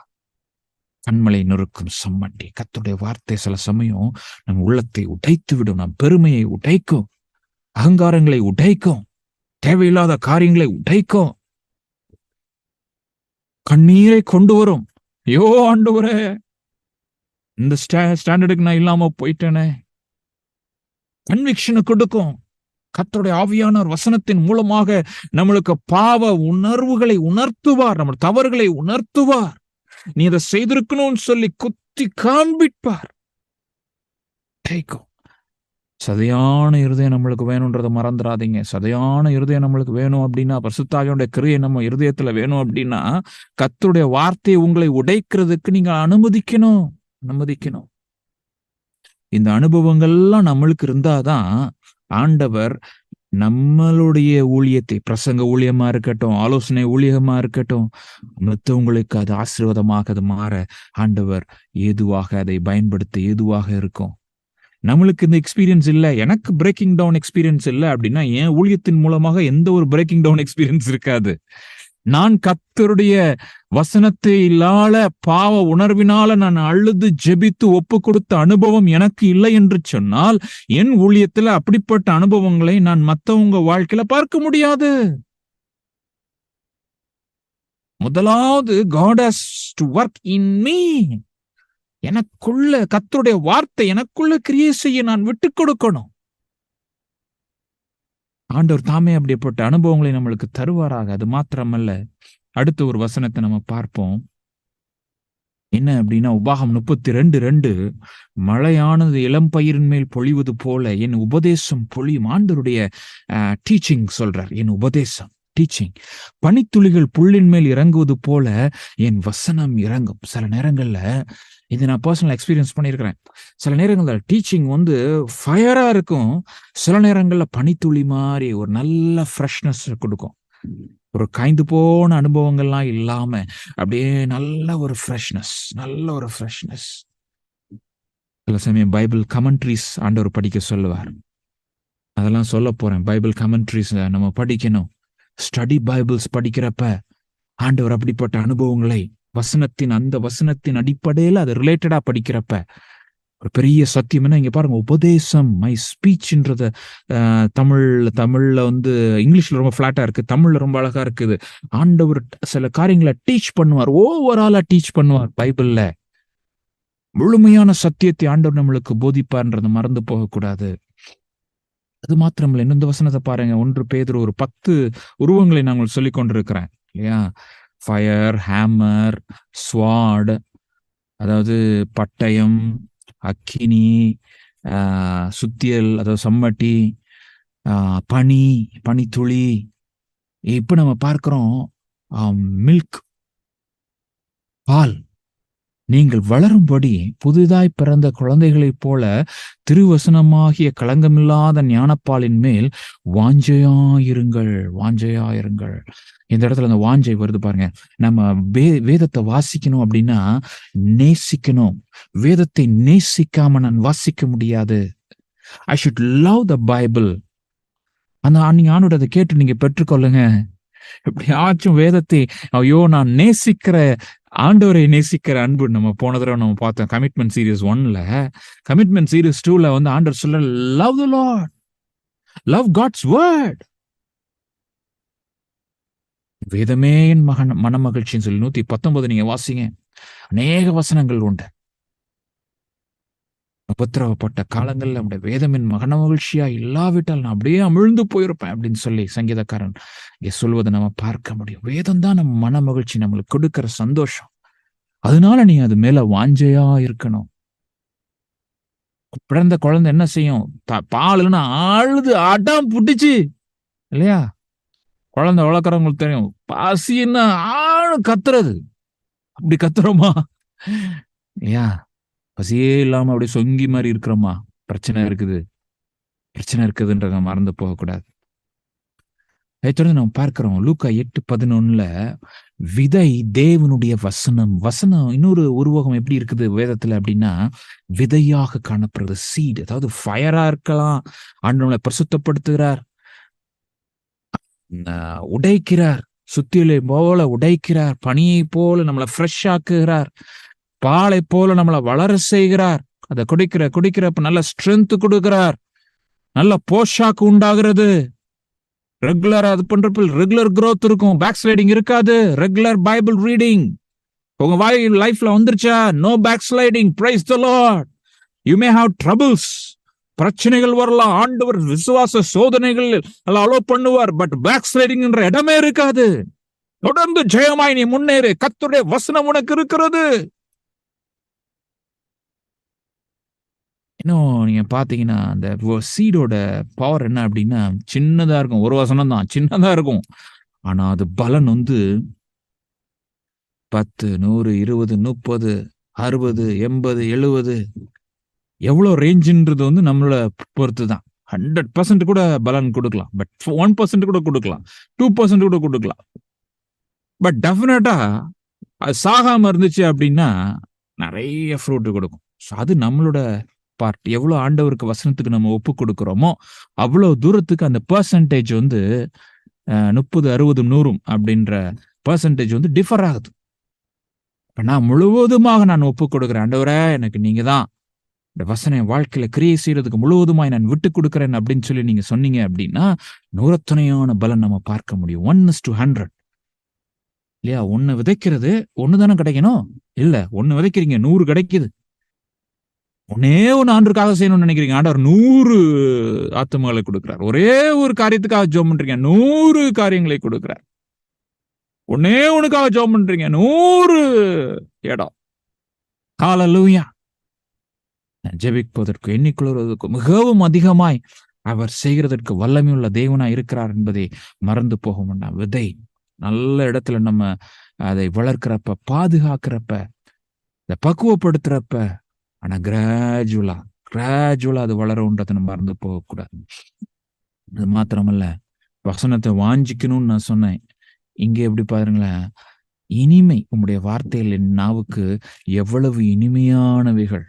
கண்மலை நொறுக்கும் சம்மட்டி. கர்த்தருடைய வார்த்தை சில சமயம் நம் உள்ளத்தை உடைத்து விடும். நம் பெருமையை உடைக்கும், அகங்காரங்களை உடைக்கும், தேவையில்லாத காரியங்களை உடைக்கும், கண்ணீரை கொண்டு வரும். ஐயோ ஆண்டவரே, இந்த ஸ்டாண்டர்டுக்கு நான் இல்லாம போயிட்டேனே. கன்விக்ஷனை கொடுக்கும். கர்த்தருடைய ஆவியானவர் வசனத்தின் மூலமாக நம்மளுக்கு பாவ உணர்வுகளை உணர்த்துவார், நம்ம தவறுகளை உணர்த்துவார். நீ அதை செய்திருக்கணும்னு சொல்லி குத்தி காண்பிப்பார். சதையான இருதயம் நம்மளுக்கு வேணும்ன்றதை மறந்துடாதீங்க. சதையான இருதயம் நம்மளுக்கு வேணும் அப்படின்னா, பரிசுத்த ஆவியானுடைய கிரியை நம்ம இருதயத்துல வேணும் அப்படின்னா, கர்த்தருடைய வார்த்தையை உங்களை உடைக்கிறதுக்கு நீங்க அனுமதிக்கணும். அனுமதிக்கணும். இந்த அனுபவங்கள்லாம் நம்மளுக்கு இருந்தாதான் ஆண்டவர் நம்மளுடைய ஊழியத்தை, பிரசங்க ஊழியமா இருக்கட்டும், ஆலோசனை ஊழியமா இருக்கட்டும், மத்தவங்களுக்கு அது ஆசீர்வாதமாக அது மாற ஆண்டவர் ஏதுவாக அதை பயன்படுத்த ஏதுவாக இருக்கும். நம்மளுக்கு இந்த எக்ஸ்பீரியன்ஸ் இல்ல, எனக்கு பிரேக்கிங் டவுன் எக்ஸ்பீரியன்ஸ் இல்ல அப்படின்னா, என் ஊழியத்தின் மூலமாக எந்த ஒரு பிரேக்கிங் டவுன் எக்ஸ்பீரியன்ஸ் இருக்காது. நான் கர்த்தருடைய வசனத்தை இல்லாத பாவ உணர்வினால நான் அழுது ஜெபித்து ஒப்பு கொடுத்த அனுபவம் எனக்கு இல்லை என்று சொன்னால், என் ஊழியத்துல அப்படிப்பட்ட அனுபவங்களை நான் மத்தவங்க வாழ்க்கையில பார்க்க முடியாது. முதலாவது God has to work in me. எனக்குள்ள கர்த்தருடைய வார்த்தை எனக்குள்ள கிரியை செய்ய நான் விட்டு கொடுக்கணும். ஆண்டவர் தாமே அப்படிப்பட்ட அனுபவங்களை நம்மளுக்கு தருவாராக. அது மாத்திரமல்ல, அடுத்த ஒரு வசனத்தை நம்ம பார்ப்போம். என்ன அப்படின்னா, உபாகம் 32:2, மழையானது இளம் பயிரின் மேல் பொழிவது போல என் உபதேசம் பொழியும். ஆண்டவருடைய டீச்சிங் சொல்றார். என் உபதேசம் டீச்சிங். பனித்துளிகள் புல்லின் மேல் இறங்குவது போல என் வசனம் இறங்கும். சில நேரங்கள்ல இது நான் பர்சனல் எக்ஸ்பீரியன்ஸ் பண்ணியிருக்கிறேன். சில நேரங்கள்ல டீச்சிங் வந்து ஃபயரா இருக்கும். சில நேரங்கள்ல பனித்துளி மாதிரி ஒரு நல்ல ஃப்ரெஷ்னஸ் கொடுக்கும். ஒரு காய்ந்து போன அனுபவங்கள்லாம் இல்லாம அப்படியே நல்ல ஒரு ஃப்ரெஷ்னஸ், நல்ல ஒரு ஃப்ரெஷ்னஸ். சில சமயம் பைபிள் கமெண்ட்ரிஸ் ஆண்டவர் படிக்க சொல்லுவார். அதெல்லாம் சொல்ல போறேன். பைபிள் கமெண்ட்ரிஸ் நம்ம படிக்கணும். ஸ்டடி பைபிள்ஸ் படிக்கிறப்ப ஆண்டவர் அப்படிப்பட்ட அனுபவங்களை அந்த வசனத்தின் அடிப்படையில் அது ரிலேட்டடா படிக்கிறப்ப ஒரு பெரிய சத்தியம் என்ன, இங்க பாருங்க, உபதேசம் மை ஸ்பீச்ன்றத தமிழ்ல வந்து இங்கிலீஷ்ல ரொம்ப ஃபிளாட்டா இருக்கு, தமிழ்ல ரொம்ப அழகா இருக்குது. ஆண்டவர் சில காரியங்களை டீச் பண்ணுவார், ஓவராலா டீச் பண்ணுவார். பைபிள்ல முழுமையான சத்தியத்தை ஆண்டவர் நம்மளுக்கு போதிப்பார்ன்றதை மறந்து போகக்கூடாது. அது மாத்திரமில்லை, இந்த வசனத்தை பாருங்க. 1 பேதுரு ஒரு 10 உருவங்களை நாங்கள் சொல்லிக் கொண்டிருக்கிறேன் இல்லையா? ஃபயர், ஹேமர், ஸ்வார்ட், அதாவது பட்டயம், அக்கினி, சுத்தியல், அதாவது சம்மட்டி, பனித்துளி. இப்ப நம்ம பார்க்கிறோம் மில்க், பால். நீங்கள் வளரும்படி புதிதாய் பிறந்த குழந்தைகளைப் போல திருவசனமாகிய களங்கமில்லாத ஞானப்பாலின் மேல் வாஞ்சையாயிருங்கள். இந்த இடத்துல அந்த வாஞ்சை வருது பாருங்க. நம்ம வேதத்தை வாசிக்கணும் அப்படின்னா நேசிக்கணும். வேதத்தை நேசிக்காம நான் வாசிக்க முடியாது. I should love the Bible. நீங்க ஆண்டோட அதை கேட்டு நீங்க பெற்றுக்கொள்ளுங்க. எப்படியாச்சும் வேதத்தை, ஐயோ நான் நேசிக்கிற ஆண்டவரை நேசிக்கிற அன்பு. நம்ம போன தடவை நம்ம பார்த்தோம் கமிட்மெண்ட் சீரீஸ் 1ல. கமிட்மெண்ட் சீரீஸ் 2ல வந்து ஆண்டவர் சொல்ல, love the Lord, love God's word. வேதமே என் மன மகிழ்ச்சின்னு சொல்லி 119 நீங்க வாசிங்க. அநேக வசனங்கள் உண்டு. உபத்திரவப்பட்ட காலங்கள்ல நம்முடைய வேதமின் மகன மகிழ்ச்சியா இல்லாவிட்டால் நான் அப்படியே அமிழ்ந்து போயிருப்பேன் அப்படின்னு சொல்லி சங்கீதக்காரன் இங்க சொல்வதை நம்ம பார்க்க முடியும். வேதம் தான் நம்ம மன மகிழ்ச்சி, நம்மளுக்கு கொடுக்கிற சந்தோஷம். அதனால நீ அது மேல வாஞ்சையா இருக்கணும். பிறந்த குழந்தை என்ன செய்யும்? பாலுன்னு அழுது அடம் புட்டிச்சு இல்லையா? குழந்தை வளர்க்குறவங்களுக்கு தெரியும். பசின்னா கத்துறது. அப்படி கத்துறோமா இல்லையா? பசியே இல்லாம அப்படியே சொங்கி மாதிரி இருக்கிறோமா? பிரச்சனை இருக்குதுன்றத மறந்து போகக்கூடாது. அதை தொடர்ந்து நம்ம பார்க்கிறோம் லூக்கா 8:11 விதை தேவனுடைய வசனம். இன்னொரு உருவகம் எப்படி இருக்குது வேதத்துல அப்படின்னா, விதையாக காணப்படுறது, சீட். அதாவது ஃபயரா இருக்கலாம். ஆண்டவரை பரிசுத்தப்படுத்துகிறார், உடைக்கிறார், சுத்தியலை போல உடைக்கிறார், பனியை போல நம்மளை ஃப்ரெஷ் ஆக்குகிறார், பாலை போல நம்மளை வளர செய்கிறார். அதை குடிக்கிறப்ப நல்ல ஸ்ட்ரென்த் கொடுக்கிறார், நல்ல போஷாக்கு உண்டாகிறது. ரெகுலர் அது பண்றப்ப ரெகுலர் growth இருக்கும், பேக் ஸ்லைடிங் இருக்காது. ரெகுலர் பைபிள் ரீடிங் உங்க லைஃப்ல வந்துருச்சா? No back sliding. Praise the Lord. You may have troubles. பிரச்சனைகள் வரலாம், ஆண்டவர் விசுவாச சோதனைகள் அலோ பண்ணுவார். பட் பேக் ஸ்லைடிங் என்ற இடமே இருக்காது. தொடர்ந்து ஜெயமாய் நீ முன்னேறு. கர்த்தருடைய வசனம் உனக்கு இருக்கிறது. இன்னும் நீங்க பார்த்தீங்கன்னா, அந்த சீடோட பவர் என்ன அப்டின்னா, சின்னதா இருக்கும். ஒரு வசனம் தான். சின்னதா இருக்கும். ஆனா அது பலன் வந்து 10, 100, 20, 30, 60, 80, 70 எவ்வளோ ரேஞ்சுன்றது வந்து நம்மள பொறுத்து தான். 100% கூட பலன் குடுக்கலாம். பட் 1% கூட குடுக்கலாம். 2% கூட குடுக்கலாம். பட் டெஃபினட்டா அது சாகாம இருந்துச்சு அப்டின்னா, நெறைய ஃப்ரூட் குடுக்கும். ஸோ அது நம்மளோட பார்ட். எவ்வளோ ஆண்டவருக்கு வசனத்துக்கு நம்ம ஒப்பு குடுக்குறோமோ, அவ்வளோ தூரத்துக்கு அந்த பெர்சன்டேஜ் வந்து 30, 60, 100 அப்டின்ற பெர்சன்டேஜ் வந்து டிஃபர் ஆகுது. இப்ப நான் முழுவதுமாக நான் ஒப்புக் கொடுக்கிறேன். ஆண்டவரே எனக்கு நீங்க தான் இந்த வசனம் என் வாழ்க்கையில கிரியை செய்யறதுக்கு முழுவதுமாய் நான் விட்டுக் கொடுக்கிறேன் அப்படின்னு சொல்லி நீங்க சொன்னீங்க அப்படின்னா, நூறத்துணையான பலன் நம்ம பார்க்க முடியும். 1:100 இல்லையா? 1 விதைக்கிறது 1 தானே கிடைக்கணும்? இல்ல 1 விதைக்கிறீங்க 100 கிடைக்குது. ஒண்ணே 1 ஆண்டவருக்காக செய்யணும்னு நினைக்கிறீங்க. ஆண்டவர் 100 ஆத்துமாக்களை கொடுக்கிறார். ஒரே ஒரு காரியத்துக்காக ஜெபம் பண்றீங்க. 100 காரியங்களை கொடுக்கிறார். ஒண்ணே ஒண்ணுக்காக ஜெபம் பண்றீங்க. 100 இடம். ஹalleluya. ஜெபிப்பதற்கு எண்ணிக்கொள்வதற்கு மிகவும் அதிகமாய் அவர் செய்கிறதற்கு வல்லமையுள்ள தேவனாய் இருக்கிறார் என்பதை மறந்து போக வேண்டாம். விதை நல்ல இடத்துல நம்ம அதை வளர்க்கிறப்ப, பாதுகாக்கிறப்ப, இதை பக்குவப்படுத்துறப்ப, ஆனா கிராஜுவலா அது வளரும்ன்றதை நம்ம மறந்து போகக்கூடாது. அது மாத்திரமல்ல, வசனத்தை வாஞ்சிக்கணும்னு நான் சொன்னேன். இங்க எப்படி பாருங்களேன், இனிமை உம்முடைய வார்த்தைகள் என் நாவுக்கு எவ்வளவு இனிமையானவைகள்,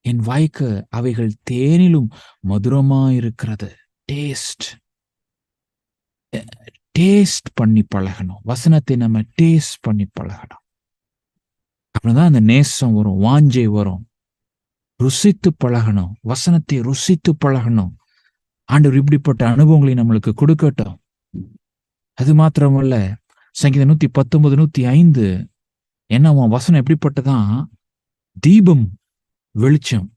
என் வாய்க்கு அவைகள் தேனிலும் மதுரமாயிருக்கிறது. டேஸ்ட் டேஸ்ட் பண்ணி பழகணும். வசனத்தை நம்ம டேஸ்ட் பண்ணி பழகணும். அப்படிதான் அந்த நேசம் வரும், வாஞ்சை வரும். ருசித்து பழகணும். வசனத்தை ருசித்து பழகணும். ஆண்டவர் இப்படிப்பட்ட அனுபவங்களை நம்மளுக்கு கொடுக்கட்டும். அது மாத்திரமல்ல, சங்கீதம் 119, 105 என்ன வசனம் எப்படிப்பட்டதான்? தீபம், வெளிச்சம்.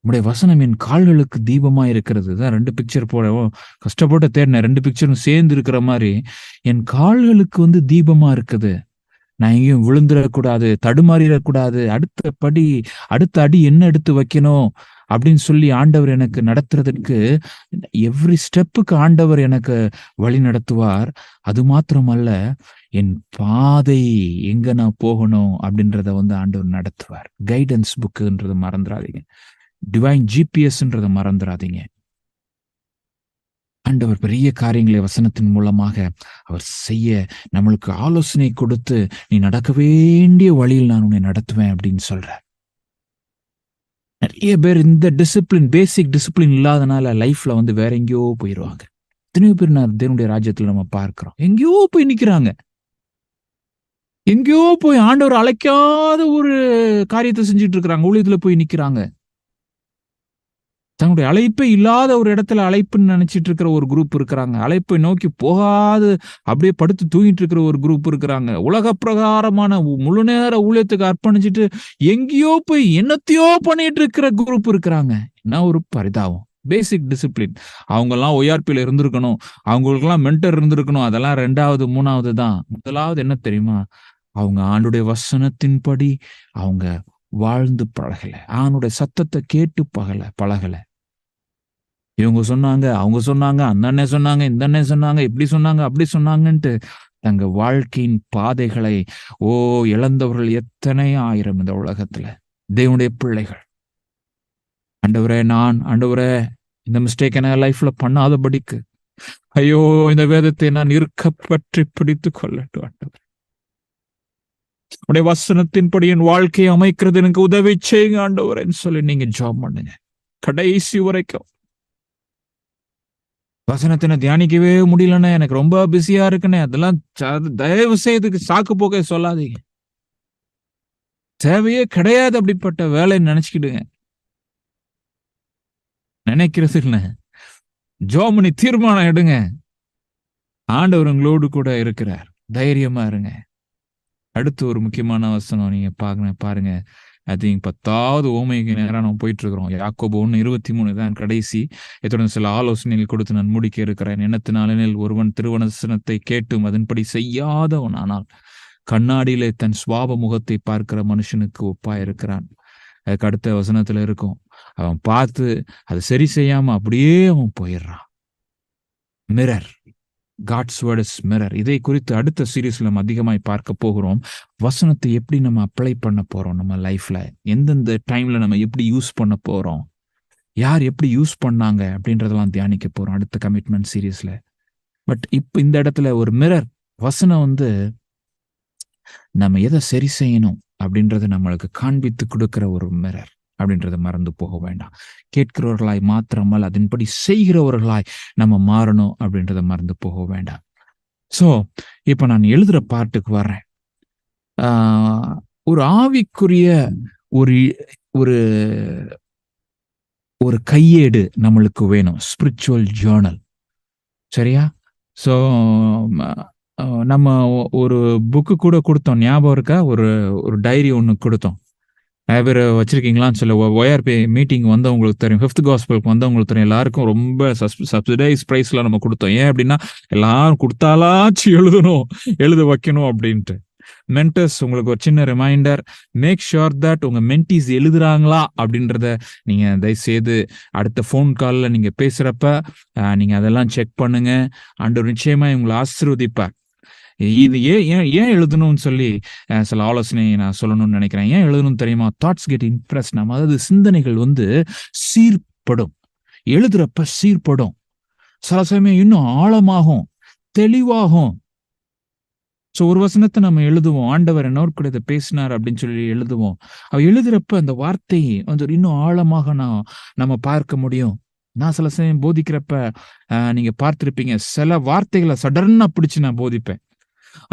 உடைய வசனம் என் கால்களுக்கு தீபமா இருக்கிறது. தான் 2 பிக்சர் போடவும் கஷ்டப்பட்டு தேடினேன். 2 பிக்சரும் சேர்ந்து இருக்கிற மாதிரி என் கால்களுக்கு வந்து தீபமா இருக்குது. நான் எங்கேயும் விழுந்துடக்கூடாது, தடுமாறிடக்கூடாது, அடுத்த அடி என்ன எடுத்து வைக்கணும் அப்படின்னு சொல்லி ஆண்டவர் எனக்கு நடத்துறதுக்கு எவ்ரி ஸ்டெப்புக்கு ஆண்டவர் எனக்கு வழி நடத்துவார். அது மாத்திரமல்ல, என் பாதை எங்க நான் போகணும் அப்படின்றத வந்து ஆண்டவர் நடத்துவார். கைடன்ஸ் புக்குன்றதை மறந்துடாதீங்க. டிவைன் ஜிபிஎஸ்ன்றதை மறந்துடாதீங்க. ஆண்டவர் பெரிய காரியங்களை வசனத்தின் மூலமாக அவர் செய்ய நம்மளுக்கு ஆலோசனை கொடுத்து, நீ நடக்க வேண்டிய வழியில் நான் உன்னை நடத்துவேன் அப்படின்னு சொல்ற. நிறைய பேர் இந்த டிசிப்ளின், பேசிக் டிசிப்ளின் இல்லாதனால லைஃப்ல வந்து வேற எங்கேயோ போயிடுவாங்க. எத்தனையோ பேர் நான் தேவனுடைய ராஜ்யத்துல நம்ம பார்க்கிறோம், எங்கேயோ போய் நிக்கிறாங்க. எங்கேயோ போய் ஆண்டவர் அழைக்காத ஒரு காரியத்தை செஞ்சுட்டு இருக்கிறாங்க. ஊழியத்துல போய் நிக்கிறாங்க. தன்னுடைய அழைப்பே இல்லாத ஒரு இடத்துல அழைப்புன்னு நினைச்சிட்டு இருக்கிற ஒரு குரூப் இருக்கிறாங்க. அழைப்பை நோக்கி போகாது அப்படியே படுத்து தூங்கிட்டு இருக்கிற ஒரு குரூப் இருக்கிறாங்க. உலக பிரகாரமான முழு நேர ஊழியத்துக்கு அர்ப்பணிச்சுட்டு எங்கேயோ போய் என்னத்தையோ பண்ணிட்டு இருக்கிற குரூப் இருக்கிறாங்க. என்ன ஒரு பரிதாபம். பேசிக் டிசிப்ளின் அவங்கெல்லாம் ORPல இருந்திருக்கணும், அவங்களுக்கெல்லாம் மென்டர் இருந்திருக்கணும். அதெல்லாம் 2வது 3வது தான். முதலாவது என்ன தெரியுமா? அவங்க ஆண்டுடைய வசனத்தின்படி அவங்க வாழ்ந்து பழகல. அவனுடைய சத்தத்தை கேட்டு பழகல. இவங்க சொன்னாங்க, அவங்க சொன்னாங்க, அந்த அண்ணன் சொன்னாங்க, இந்த அண்ணன் சொன்னாங்க, இப்படி சொன்னாங்க, அப்படி சொன்னாங்கன்ட்டு தங்க வாழ்க்கையின் பாதைகளை இழந்தவர்கள் எத்தனை ஆயிரம் இந்த உலகத்துல. தேவனுடைய பிள்ளைகள், ஆண்டவரே இந்த மிஸ்டேக் என்ன லைஃப்ல பண்ணாதபடிக்கு, ஐயோ இந்த வேதத்தை நான் பற்றி பிடித்து கொள்ளட்டும் ஆண்டவர். உடைய வசனத்தின்படி என் வாழ்க்கையை அமைக்கிறது எனக்கு உதவி செய்யுங்க ஆண்டவரேன்னு சொல்லி நீங்க ஜாப் பண்ணுங்க கடைசி வரைக்கும். வசனத்தினை தியானிக்கவே முடியலன்னு, எனக்கு ரொம்ப பிஸியா இருக்குன்னு அதெல்லாம் தயவு செய்து சாக்கு போக்க சொல்லாதீங்க. தேவையே கிடையாது அப்படிப்பட்ட வேலைன்னு நினைச்சுக்கிடுங்க. நினைக்கிறது இல்லை, ஜோமனி தீர்மானம் எடுங்க. ஆண்டவர் உங்களோடு கூட இருக்கிறார். தைரியமா இருங்க. அடுத்து ஒரு முக்கியமான வசனம் நீங்க பாருங்க. ஐ திங்க் 10வது ஓமைக்கு நேரம் நம்ம போயிட்டு இருக்கிறோம். யாக்கோபு 1:23 தான் கடைசி. இத்துடன் சில ஆலோசனைகள் கொடுத்து நான் முடிக்க இருக்கிறேன். எண்ணத்தினாலெனில் ஒருவன் திருவசனத்தை கேட்டும் அதன்படி செய்யாதவன் ஆனால் கண்ணாடியிலே தன் சுவாப முகத்தை பார்க்கிற மனுஷனுக்கு ஒப்பாயிருக்கிறான். அதுக்கு அடுத்த வசனத்துல இருக்கும், அவன் பார்த்து அதை சரி செய்யாம அப்படியே அவன் போயிடுறான். Mirror, God's word is mirror. இதை குறித்து அடுத்த சீரீஸ்ல நம்ம அதிகமாய் பார்க்க போகிறோம். வசனத்தை எப்படி நம்ம அப்ளை பண்ண போறோம் நம்ம லைஃப்ல, எந்தெந்த டைம்ல நம்ம எப்படி யூஸ் பண்ண போறோம், யார் எப்படி யூஸ் பண்ணாங்க அப்படின்றதெல்லாம் தியானிக்க போறோம் அடுத்த கமிட்மெண்ட் சீரீஸ்ல. பட் இப்ப இந்த இடத்துல ஒரு மிரர், வசனம் வந்து நம்ம எதை சரி செய்யணும் அப்படின்றத நம்மளுக்கு காண்பித்து கொடுக்கிற ஒரு மிரர் அப்படின்றத மறந்து போக வேண்டாம். கேட்கிறவர்களாய் மாத்திரமல் அதன்படி செய்கிறவர்களாய் நம்ம மாறணும் அப்படின்றத மறந்து போக வேண்டாம். ஸோ இப்ப நான் எழுதுற பாட்டுக்கு வர்றேன். ஒரு ஆவிக்குரிய ஒரு ஒரு ஒரு கையேடு நம்மளுக்கு வேணும், ஸ்பிரிச்சுவல் ஜேர்னல். சரியா? ஸோ நம்ம ஒரு புக்கு கூட கொடுத்தோம், ஞாபகம் இருக்கா? ஒரு ஒரு டைரி ஒன்று கொடுத்தோம். நிறைய பேர் வச்சிருக்கீங்களான்னு சொல்ல, ஒய்ஆர்பி மீட்டிங் வந்தவங்களுக்கு தெரியும், 5th காஸ்பலுக்கு வந்தவங்களுக்கு தெரியும். எல்லாருக்கும் ரொம்ப சப்சிடைஸ் ப்ரைஸ்ல நம்ம கொடுத்தோம். ஏன் அப்படின்னா எல்லாரும் கொடுத்தாலாச்சு எழுதணும், எழுத வைக்கணும் அப்படின்ட்டு. மென்டர்ஸ், உங்களுக்கு ஒரு சின்ன ரிமைண்டர், மேக் ஷுர் தட் உங்க மென்டீஸ் எழுதுறாங்களா அப்படின்றத நீங்க தயவுசெய்து அடுத்த ஃபோன் காலில் நீங்க பேசுறப்ப நீங்க அதெல்லாம் செக் பண்ணுங்க. ஆண்டவர் நிச்சயமா உங்களை ஆசீர்வதிப்பார். இது ஏன் எழுதணும்னு சொல்லி சில ஆலோசனை நான் சொல்லணும்னு நினைக்கிறேன். ஏன் எழுதணும் தெரியுமா? Thoughts get Impress. நம்ம அதாவது சிந்தனைகள் வந்து சீர்படும், எழுதுறப்ப சீர்படும். சில சமயம் இன்னும் ஆழமாகும், தெளிவாகும். ஸோ ஒரு வசனத்தை நம்ம எழுதுவோம், ஆண்டவர் என்னோர் கூட இதை பேசினார் அப்படின்னு சொல்லி எழுதுவோம். எழுதுறப்ப அந்த வார்த்தையை வந்து இன்னும் ஆழமாக நம்ம பார்க்க முடியும். நான் சில சமயம் போதிக்கிறப்ப நீங்க பார்த்திருப்பீங்க, சில வார்த்தைகளை சடன்னா பிடிச்சு நான் போதிப்பேன்.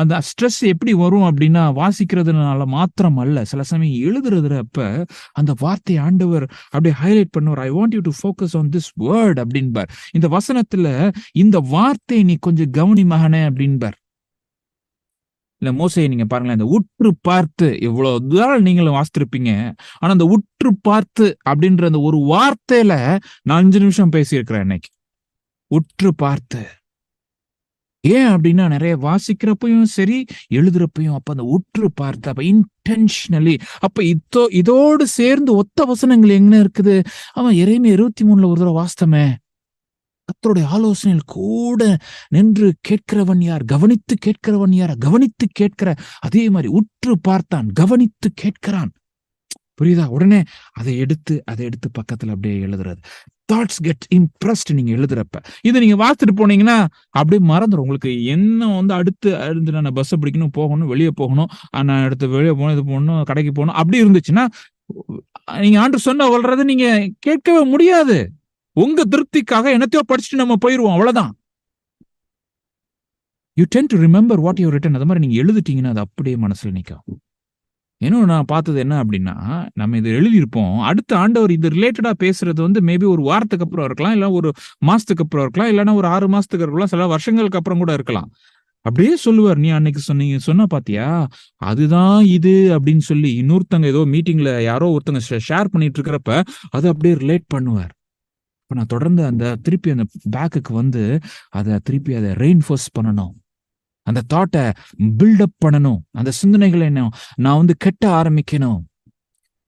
அந்த ஸ்ட்ரெஸ் எப்படி வரும் அப்படின்னா, வாசிக்கிறதுனால மாத்திரம் அல்ல, சில சமயம் எழுதுறதுறப்ப அந்த வார்த்தையை ஆண்டவர் அப்படியே ஹைலைட் பண்ணுவார். I want you to focus on this word அப்படின்பார். இந்த வசனத்துல இந்த வார்த்தையை நீ கொஞ்சம் கவனி மகனே அப்படின்பார். இல்ல மோசையை நீங்க பாருங்களேன், இந்த உற்று பார்த்து, இவ்வளவு தூரம் நீங்களும் வாசித்திருப்பீங்க. ஆனா அந்த உற்று பார்த்து அப்படின்ற அந்த ஒரு வார்த்தையில நான் 5 நிமிஷம் பேசியிருக்கிறேன் இன்னைக்கு. உற்று பார்த்து. ஏன் அப்படின்னா நிறைய வாசிக்கிறப்பையும் சரி, எழுதுறப்பையும் அப்ப அந்த உற்று பார்த்து, அப்ப இன்டென்ஷனலி, அப்ப இதோடு சேர்ந்து ஒத்த வசனங்கள் எங்க இருக்குது? அவன் எரேமியா 23 ஒரு தடவை வாஸ்தமே. கர்த்தருடைய ஆலோசனையில் கூட நின்று கேட்கிறவன் யார்? கவனித்து கேட்கிறவன் யார்? கவனித்து கேட்கிற, அதே மாதிரி உற்று பார்த்தான், கவனித்து கேட்கிறான். புரியுதா? உடனே அதை எடுத்து பக்கத்துல அப்படியே எழுதுறது. Thoughts get impressed. நீங்க எழுதுறப்ப இதை நீங்க வாசிட்டு போனீங்கன்னா அப்படியே மறந்துடும் உங்களுக்கு. என்ன வந்து அடுத்து நான் பஸ் பிடிக்கணும், போகணும், வெளியே போகணும், நான் அடுத்து வெளியே போகணும், இது போகணும், கடைக்கு போகணும், அப்படி இருந்துச்சுன்னா நீங்க ஆண்டு சொன்ன வளர்றது நீங்க கேட்கவே முடியாது. உங்க திருப்திக்காக என்னத்தையோ படிச்சுட்டு நம்ம போயிருவோம், அவ்வளவுதான். You tend to remember what you written. அது மாதிரி நீங்க எழுதிட்டீங்கன்னா அது அப்படியே மனசுல நிற்கும். இன்னும் நான் பார்த்தது என்ன அப்படின்னா, நம்ம இது எழுதியிருப்போம், அடுத்த ஆண்டவர் இது ரிலேட்டடா பேசுறது வந்து மேபி ஒரு வாரத்துக்கு அப்புறம் இருக்கலாம், இல்ல ஒரு மாசத்துக்கு அப்புறம் இருக்கலாம், இல்லைன்னா ஒரு 6 மாசத்துக்கு இருக்கலாம், சில வருஷங்களுக்கு அப்புறம் கூட இருக்கலாம். அப்படியே சொல்லுவார், நீ அன்னைக்கு சொன்ன பாத்தியா, அதுதான் இது அப்படின்னு சொல்லி இன்னொருத்தங்க ஏதோ மீட்டிங்ல யாரோ ஒருத்தங்க ஷேர் பண்ணிட்டு இருக்கிறப்ப அதை அப்படியே ரிலேட் பண்ணுவார். இப்ப நான் தொடர்ந்து திருப்பி அந்த பேக்குக்கு வந்து திருப்பி அதை ரெயின்ஃபோர்ஸ் பண்ணணும், அந்த தாட்டை பில்டப் பண்ணணும், அந்த சிந்தனைகளை நான் வந்து கெட்ட ஆரம்பிக்கணும்.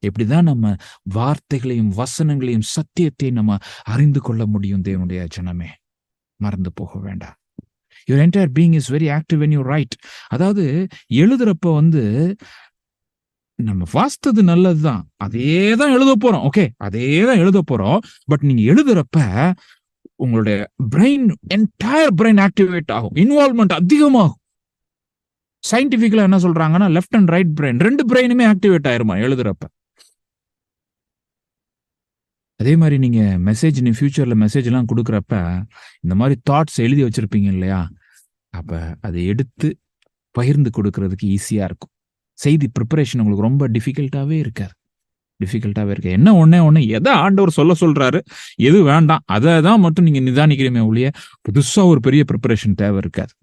இப்படிதான் நம்ம வார்த்தைகளையும் வசனங்களையும் சத்தியத்தையும் நம்ம அறிந்து கொள்ள முடியும். தேவனுடைய ஜனமே, மறந்து போக வேண்டாம். Your entire being is very active when you write. அதாவது எழுதுறப்ப வந்து நம்ம வாசித்தது நல்லதுதான், அதேதான் எழுத போறோம். ஓகே, அதேதான் எழுத போறோம். பட் நீங்க எழுதுறப்ப உங்களுடைய பிரெயின், என்டையர் பிரெயின் ஆக்டிவேட் ஆகும், இன்வால்வ்மெண்ட் அதிகமாகும். சயின்டிபிக்கலா என்ன சொல்றாங்கன்னா, லெஃப்ட் அண்ட் ரைட் பிரெயின், 2 பிரெயினுமே ஆக்டிவேட் ஆயிருமா எழுதுறப்ப. அதே மாதிரி நீங்க நீ ஃபியூச்சர்ல மெசேஜ் எல்லாம் கொடுக்குறப்ப இந்த மாதிரி தாட்ஸ் எழுதி வச்சிருப்பீங்க இல்லையா, அப்ப அதை எடுத்து பகிர்ந்து கொடுக்கறதுக்கு ஈஸியா இருக்கும். செய்தி ப்ரிப்பரேஷன் உங்களுக்கு ரொம்ப டிஃபிகல்ட்டாவே இருக்காது. என்ன ஒண்ணே எதை ஆண்டவர் சொல்றாரு, எது வேண்டாம், அதை தான் மட்டும் நீங்க நிதானிக்கிறீமே ஒழிய புதுசா ஒரு பெரிய ப்ரிப்பரேஷன் தேவை இருக்காது.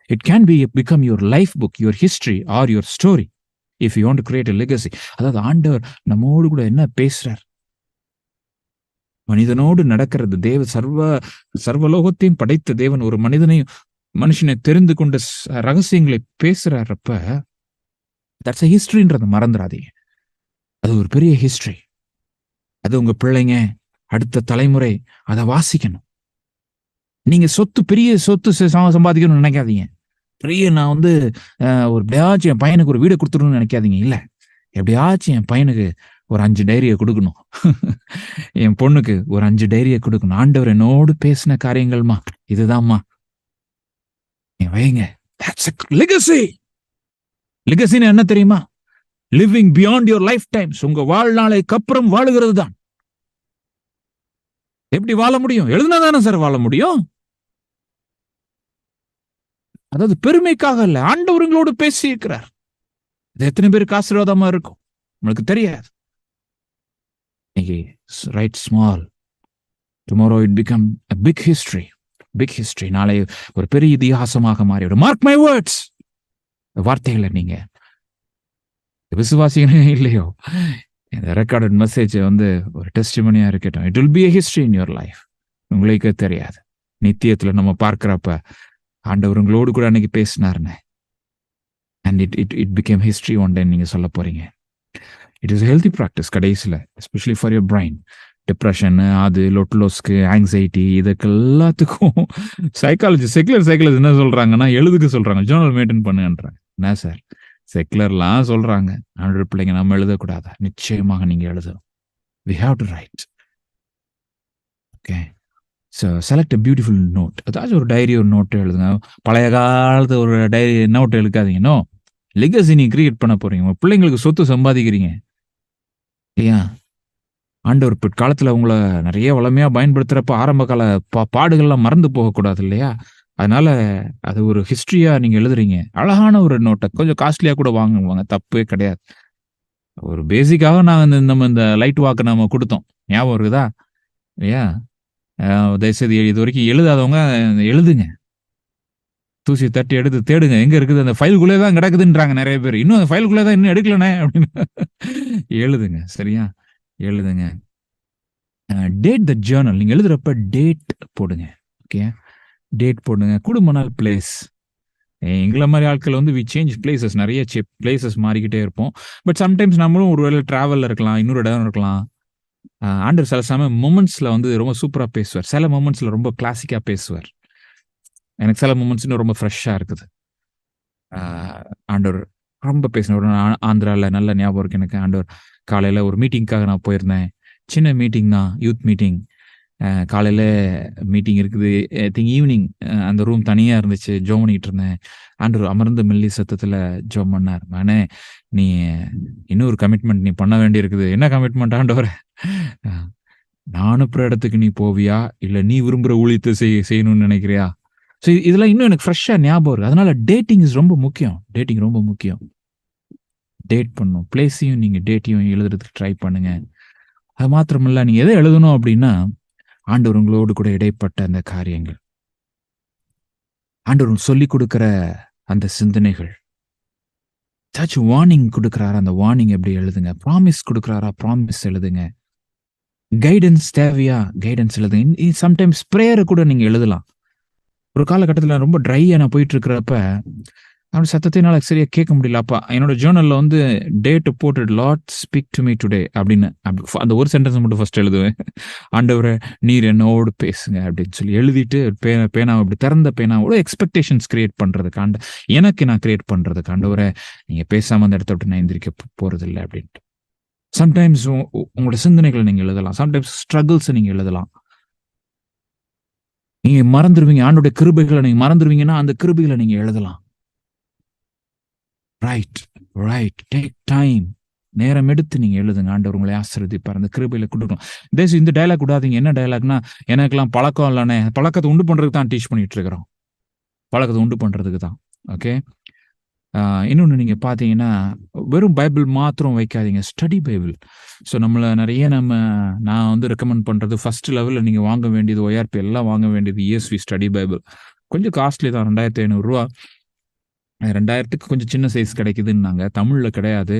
It can become your life book, your history or your story if you want to create a legacy. அதாவது ஆண்டவர் நம்மோடு கூட என்ன பேசுறார், மனிதனோடு நடக்கிறது. சர்வலோகத்தையும் படைத்த தேவன் ஒரு மனிதனையும் மனுஷனை தெரிந்து கொண்ட ரகசியங்களை பேசுறப்ப தட்ஸ் a ஹிஸ்டரின்றத மறந்துடாதீங்க. அது ஒரு பெரிய ஹிஸ்டரி. அது உங்க பிள்ளைங்க, அடுத்த தலைமுறை அதை வாசிக்கணும். நீங்க பெரிய சொத்து சம்பாதிக்கணும்னு நினைக்காதீங்க. பெரிய நான் வந்து ஒரு எப்படியாச்சும் என் பையனுக்கு ஒரு வீடை கொடுத்துடணும்னு நினைக்காதீங்க. இல்ல, எப்படியாச்சும் என் பையனுக்கு ஒரு 5 டைரியை கொடுக்கணும். என் பொண்ணுக்கு ஒரு 5 டைரியை கொடுக்கணும். ஆண்டவர் என்னோடு பேசின காரியங்கள்மா இதுதான்மா, வைங்க. லெகசின்னு என்ன தெரியுமா? Living beyond your life times. உங்க வாழ்நாளைக்கு அப்புறம் வாழுகிறது தான். எப்படி வாழ முடியும்? எழுதுனா தானே சார் வாழ முடியும். அதாவது பெருமைக்காக இல்ல, ஆண்டவர்களோடு பேசி இருக்கிறார். இது எத்தனை பேருக்கு ஆசீர்வாதமா இருக்கும் உங்களுக்கு தெரியாது. இன்னைக்கு right small, tomorrow it become a big history. Big history. நாளை ஒரு பெரிய இதிகாசமாக மாறிவிடும். Mark my words. வார்த்தைகளை நீங்க விசுவாசிகளே இல்லையோ, இந்த ரெக்கார்டட் மெசேஜ் வந்து ஒரு டெஸ்டிமனியா இருக்கட்டும். It will be a history in your life. உங்களுக்கே தெரியாது, நித்தியத்துல நம்ம பார்க்கிறப்ப ஆண்டவர் உங்களோடு கூட அன்னைக்கு பேசினாருன்னு, and it became history one day நீங்க சொல்ல போறீங்க. இட் இஸ் ஹெல்தி ப்ராக்டிஸ் கடைசியில், especially for your brain. Depression, அது லொட்லோஸ்க்கு, ஆங்ஸைட்டி, இதுக்கு எல்லாத்துக்கும் செக்குலர் சைக்காலஜி என்ன சொல்றாங்கன்னா, எழுதுக்கு சொல்றாங்க, ஜேர்னல் மெயின்டைன் பண்ணுன்றாங்க. என்ன சார் செக்குலர்லாம் சொல்றாங்க, ஆண்டவர் பிள்ளைங்க நம்ம எழுதக்கூடாதா? நிச்சயமாக நீங்க எழுதணும். we have to write. okay, so select a beautiful note. அதாச்சும் ஒரு டைரி, ஒரு நோட் எழுதுங்க. பழைய காலத்து ஒரு டைரி நோட் எழுக்காதீங்க. நோ, லெகசி நீ கிரியேட் பண்ண போறீங்க. உங்க பிள்ளைங்களுக்கு சொத்து சம்பாதிக்கிறீங்க இல்லையா? ஆண்டவர் பிற்காலத்துல உங்களை நிறைய வளமையா பயன்படுத்துறப்ப ஆரம்ப கால பாடுகள்லாம் மறந்து போகக்கூடாது இல்லையா? அதனால அது ஒரு ஹிஸ்டரியா நீங்க எழுதுறீங்க. அழகான ஒரு நோட்டை, கொஞ்சம் காஸ்ட்லியா கூட வாங்குவாங்க, தப்பே கிடையாது. ஒரு பேசிக்காக நாங்கள் நம்ம இந்த லைட் வாக்கு நம்ம கொடுத்தோம், ஞாபகம் இருக்குதா இல்லையா? தயவுசெய்து இது வரைக்கும் எழுதாதவங்க எழுதுங்க. தூசி தட்டி எடுத்து தேடுங்க, எங்க இருக்குது அந்த ஃபைலுக்குள்ளே தான் கிடக்குதுன்றாங்க நிறைய பேர். இன்னும் அந்த ஃபைலுக்குள்ளே தான் இன்னும் எடுக்கலனே அப்படின்னு. எழுதுங்க, சரியா? எழுதுங்க. டேட் த ஜேர்னல். நீங்க எழுதுறப்ப டேட் போடுங்க. ஓகே, டேட் போடுங்க. குடும்பனால் பிளேஸ். எங்களை மாதிரி ஆட்கள் வந்து வி சேஞ்ச் பிளேசஸ், நிறைய பிளேசஸ் மாறிக்கிட்டே இருப்போம். பட் சம்டைம்ஸ் நம்மளும் ஒரு வேளை டிராவலில் இருக்கலாம், இன்னொரு இடம் இருக்கலாம். ஆண்டவர் சில சமயம் மொமெண்ட்ஸில் வந்து ரொம்ப சூப்பராக பேசுவார், சில மொமெண்ட்ஸில் ரொம்ப கிளாசிக்காக பேசுவார். எனக்கு சில மொமெண்ட்ஸ் இன்னும் ரொம்ப ஃப்ரெஷ்ஷாக இருக்குது. ஆண்டவர் ரொம்ப பேசின ஒரு ஆந்திராவில் நல்ல ஞாபகம் இருக்கு எனக்கு. ஆண்டவர் காலையில் ஒரு மீட்டிங்காக நான் போயிருந்தேன். சின்ன மீட்டிங் தான், யூத் மீட்டிங். காலையில் மீட்டிங் இருக்குது, திங்க் ஈவினிங் அந்த ரூம் தனியாக இருந்துச்சு, ஜோம் பண்ணிக்கிட்டு இருந்தேன். ஆண்டவர் அமர்ந்த மெல்லி சத்தத்தில் ஜோம் பண்ணார். நானே, நீ இன்னொரு கமிட்மெண்ட் நீ பண்ண வேண்டி இருக்குது. என்ன கமிட்மெண்ட் ஆண்டவர்? நான் அனுப்புகிற இடத்துக்கு நீ போவியா, இல்லை நீ விரும்புகிற ஊழியத்தை செய்யணும்னு நினைக்கிறியா? ஸோ இதெல்லாம் இன்னும் எனக்கு ஃப்ரெஷ்ஷாக ஞாபகம் இருக்குது. அதனால டேட்டிங் இஸ் ரொம்ப முக்கியம். டேட்டிங் ரொம்ப முக்கியம். டேட் பண்ணும், பிளேஸையும் நீங்கள் டேட்டையும் எழுதுறதுக்கு ட்ரை பண்ணுங்க. அது மாத்திரமில்ல, நீங்கள் எதை எழுதணும் அப்படின்னா, ஆண்டவர் உங்களோடு கூட இடைப்பட்ட அந்த காரியங்கள், ஆண்டவர் சொல்லிக் கொடுக்கிற அந்த சிந்தனைகள், ஏதாச்சும் வார்னிங் கொடுக்குறாரா, அந்த வார்னிங் எப்படி எழுதுங்க. ப்ராமிஸ் கொடுக்குறாரா, ப்ராமிஸ் எழுதுங்க. கைடன்ஸ் தேவையா, கைடன்ஸ் எழுதுங்க. சம்டைம்ஸ் ப்ரேயரை கூட நீங்கள் எழுதலாம். ஒரு காலகட்டத்தில் ரொம்ப ட்ரையாக நான் போயிட்டு இருக்கிறப்ப அவனோட சத்தத்தினால சரியா கேட்க முடியல. அப்பா என்னோட ஜேர்னலில் வந்து டேட்டு போட்டு Lord speak to me today அப்படின்னு அந்த ஒரு சென்டென்ஸ் மட்டும் ஃபர்ஸ்ட் எழுதுவேன். ஆண்டவரை நீர் என்னோடு பேசுங்க அப்படின்னு சொல்லி எழுதிட்டு பேனாவை அப்படி திறந்த பேனாவோட எக்ஸ்பெக்டேஷன்ஸ் கிரியேட் பண்ணுறதுக்கு, எனக்கு நான் கிரியேட் பண்ணுறதுக்கு, ஆண்டவரை நீங்கள் பேசாமல் அந்த இடத்த விட்டு நான் எந்திரிக்க போகிறது இல்லை அப்படின்ட்டு. சம்டைம்ஸ் உங்களோட சிந்தனைகளை நீங்கள் எழுதலாம். சம்டைம்ஸ் ஸ்ட்ரகிள்ஸை நீங்கள் எழுதலாம். நீங்க மறந்துடுவீங்க, ஆண்டோடைய கிருபைகளை நீங்க மறந்துடுவீங்கன்னா அந்த கிருபைகளை நீங்க எழுதலாம். Right, take time. நேரம் எடுத்து நீங்க எழுதுங்க. ஆண்டவர் உங்களை ஆசீர்வதிப்பார், அந்த கிருபையில கொடுக்கணும். தேசம் இந்த டைலாக் விடாதீங்க. என்ன டைலாக்னா, எனக்கெல்லாம் பழக்கம் இல்லைனே, பழக்கத்தை உண்டு பண்றதுக்கு தான் டீச் பண்ணிட்டு இருக்கிறோம். பழக்கத்தை உண்டு பண்றதுக்கு தான். ஓகே, இன்னொன்று நீங்கள் பார்த்தீங்கன்னா, வெறும் பைபிள் மாத்திரம் வைக்காதீங்க, ஸ்டடி பைபிள். ஸோ நான் வந்து ரெக்கமெண்ட் பண்ணுறது, ஃபர்ஸ்ட் லெவலில் நீங்கள் வாங்க வேண்டியது ORP எல்லாம் வாங்க வேண்டியது ESV ஸ்டடி பைபிள். கொஞ்சம் காஸ்ட்லி தான், 2500 ரூபா. 2000க்கு கொஞ்சம் சின்ன சைஸ் கிடைக்குதுன்னாங்க. தமிழில் கிடையாது.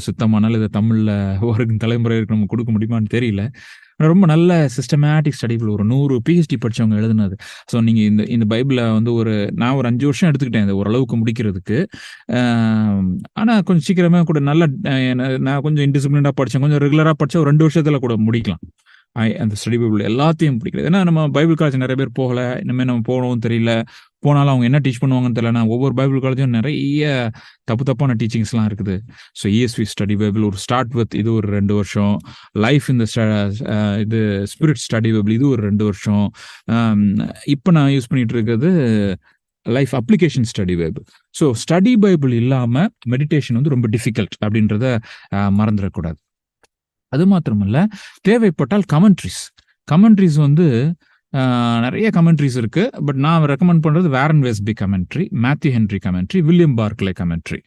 சுத்தமானாலும் இதை தமிழில் ஒரு தலைமுறைக்கு நம்ம கொடுக்க முடியுமான்னு தெரியல. ரொம்ப நல்ல சிஸ்டமேட்டிக் ஸ்டடி பைபிள். ஒரு 100 PhD படிச்சவங்க எழுதுனது. ஸோ நீங்க இந்த பைபிள வந்து நான் ஒரு 5 வருஷம் எடுத்துக்கிட்டேன் இத ஓரளவுக்கு முடிக்கிறதுக்கு. ஆனா கொஞ்சம் சீக்கிரமே கூட நல்ல நான் கொஞ்சம் இன்டிசிப்ளின்டா படிச்சேன். கொஞ்சம் ரெகுலரா படிச்சா ஒரு 2 வருஷத்துல கூட முடிக்கலாம். அந்த ஸ்டடி பைபிள் எல்லாத்தையும் பிடிக்கிறது. ஏன்னா நம்ம பைபிள் காலேஜ் நிறைய பேர் போகல. இனிமே நம்ம போகவும் தெரியல. போனாலும் அவங்க என்ன டீச் பண்ணுவாங்கன்னு தெரியல. ஒவ்வொரு பைபிள் காலேஜும் நிறைய தப்பான டீச்சிங்ஸ்லாம் இருக்குது. ஸோ ESV ஸ்டடி பைபிள் ஒரு ஸ்டார்ட் வித் இது ஒரு 2 வருஷம். லைஃப் இந்த இது ஸ்பிரிட் ஸ்டடி பைபிள் இது ஒரு 2 வருஷம். இப்போ நான் யூஸ் பண்ணிட்டு இருக்கிறது life application study Bible. So study Bible இல்லாம மெடிடேஷன் வந்து ரொம்ப டிஃபிகல்ட் அப்படின்றத மறந்துடக்கூடாது. அது மாத்திரமல்ல, தேவைப்பட்டால் கமெண்ட்ரிஸ் வந்து நிறைய கமெண்ட்ரிஸ் இருக்கு. பட் நான் ரெக்கமெண்ட் பண்றது Warren Wiersbe commentary, Matthew Henry commentary, William Barclay commentary.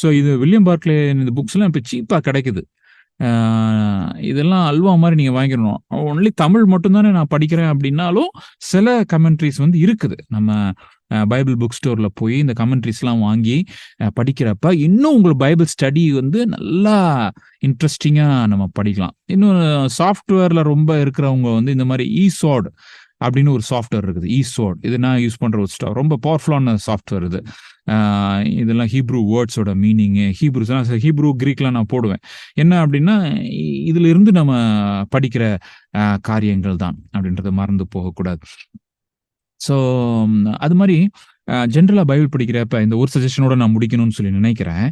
So இது வில்லியம் பார்க்லே இந்த புக்ஸ்லாம் இப்போ சீப்பாக கிடைக்குது. இதெல்லாம் அல்வா மாதிரி நீங்க வாங்கிடணும். ஒன்லி தமிழ் மட்டும்தானே நான் படிக்கிறேன் அப்படின்னாலும் சில கமெண்ட்ரிஸ் வந்து இருக்குது. நம்ம பைபிள் புக் ஸ்டோர்ல போய் இந்த கமெண்ட்ரிஸ்லாம் வாங்கி படிக்கிறப்ப இன்னும் உங்களுக்கு பைபிள் ஸ்டடி வந்து நல்லா இன்ட்ரெஸ்டிங்கா நம்ம படிக்கலாம். இன்னும் சாஃப்ட்வேர்ல ரொம்ப இருக்கிறவங்க வந்து இந்த மாதிரி ஈசாட் அப்படின்னு ஒரு சாஃப்ட்வேர் இருக்குது. ஈசாட் இது நான் யூஸ் பண்ற ஒரு ரொம்ப பவர்ஃபுல்லான சாஃப்ட்வேர் இது. இதெல்லாம் ஹீப்ரூ வேர்ட்ஸோட மீனிங், ஹீப்ரூ கிரீக்லாம் நான் போடுவேன். என்ன அப்படின்னா இதுல இருந்து நம்ம படிக்கிற காரியங்கள் தான் அப்படின்றத மறந்து போகக்கூடாது. ஸோ அது மாதிரி ஜென்ரலா பைபிள் படிக்கிறப்ப இந்த ஒரு சஜஷனோட நான் முடிக்கணும்னு சொல்லி நினைக்கிறேன்.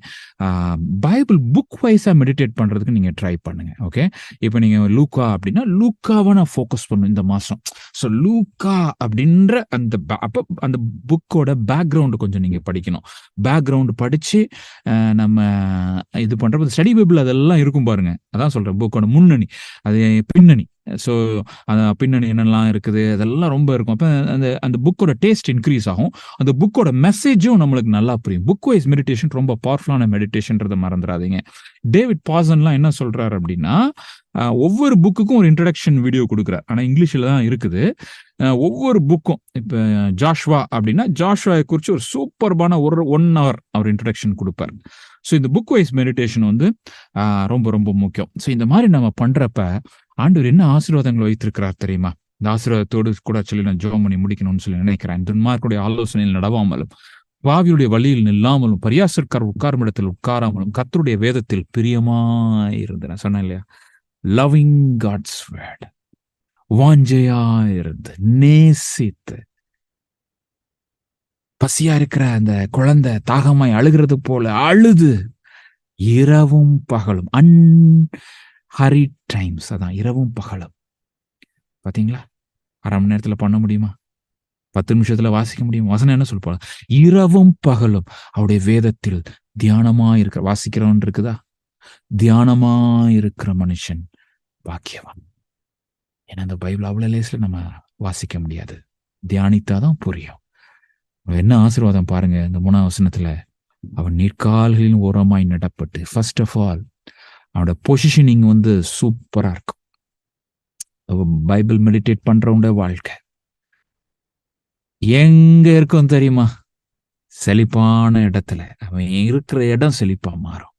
பைபிள் புக் வைஸா மெடிடேட் பண்றதுக்கு நீங்க ட்ரை பண்ணுங்க. ஓகே, இப்போ நீங்க லூக்கா அப்படின்னா லூக்காவை நான் ஃபோக்கஸ் பண்ணும் இந்த மாசம். ஸோ லூக்கா அப்படின்ற அந்த புக்கோட பேக்ரவுண்டு கொஞ்சம் நீங்க படிக்கணும். பேக்ரவுண்டு படிச்சு நம்ம இது பண்றப்ப ஸ்டடி பைபிள் அதெல்லாம் இருக்கும் பாருங்க. அதான் சொல்றேன், புக்கோட முன்னணி, அது பின்னணி. ஸோ பின்னணி என்னெல்லாம் இருக்குது அதெல்லாம் ரொம்ப இருக்கும். அப்போ அந்த புக்கோட டேஸ்ட் இன்க்ரீஸ் ஆகும். அந்த புக்கோட மெசேஜும் நம்மளுக்கு நல்லா புரியும். புக் வைஸ் மெடிடேஷன் ரொம்ப பவர்ஃபுல்லான மெடிடேஷன்றதை மறந்துடாதீங்க. டேவிட் பாசன்லாம் என்ன சொல்றாரு அப்படின்னா, ஒவ்வொரு புக்குக்கும் ஒரு இன்ட்ரடக்ஷன் வீடியோ கொடுக்குறாரு. ஆனால் இங்கிலீஷில் தான் இருக்குது. ஒவ்வொரு புக்கும் இப்போ ஜாஷ்வா அப்படின்னா ஜாஷ்வாவை குறித்து ஒரு சூப்பர்பான 1 hour அவர் இன்ட்ரடக்ஷன் கொடுப்பார். ஸோ இந்த புக் வைஸ் மெடிடேஷன் வந்து ரொம்ப ரொம்ப முக்கியம். ஸோ இந்த மாதிரி நம்ம பண்றப்ப ஆண்டவர் என்ன ஆசீர்வாதங்களை வைத்திருக்கிறார் தெரியுமா? இந்த ஆசீர்வாதத்தோடு கூட சொல்லி நான் ஜெபம் பண்ணி முடிக்கணும்னு சொல்லி நினைக்கிறேன். துன்மார்க்குடைய ஆலோசனையில் நடவாமலும், பாவியுடைய வழியில் நில்லாமலும், பரியாசக்கார் உட்காரும் இடத்தில் உட்காராமலும், கர்த்தருடைய வேதத்தில் பிரியமாயிருந்து, நான் சொன்னேன் இல்லையா, லவ்விங் காட்ஸ் வேர்ட், வாஞ்சையாயிருந்து நேசித்து, பசியா இருக்கிற அந்த குழந்தை தாகமாய் அழுகிறது போல அழுது இரவும் பகலும், அன்ஹரி டைம்ஸ், அதான் இரவும் பகலும். பாத்தீங்களா, 1/2 மணி நேரத்துல பண்ண முடியுமா? 10 நிமிஷத்துல வாசிக்க முடியும்? வசனம் என்ன சொல்ல போற? இரவும் பகலும் அவருடைய வேதத்தில் தியானமா இருக்கிற, வாசிக்கிறவன் இருக்குதா? தியானமா இருக்கிற மனுஷன் பாக்கியவான். ஏன்னா அந்த பைபிள் அவ்வளவு லேசில் நம்ம வாசிக்க முடியாது, தியானித்தாதான் புரியும். என்ன ஆசீர்வாதம் பாருங்க இந்த 3ஆம் வசனத்துல, அவன் நீர்க்கால்களின் ஓரமாய் நடப்பட்டு, ஃபர்ஸ்ட் ஆஃப் ஆல் அவனோட பொசிஷனிங் வந்து சூப்பரா இருக்கும். பைபிள் மெடிடேட் பண்றவங்க வாழ்க்கை எங்க இருக்கும் தெரியுமா? செழிப்பான இடத்துல. அவன் இருக்கிற இடம் செழிப்பா மாறும்.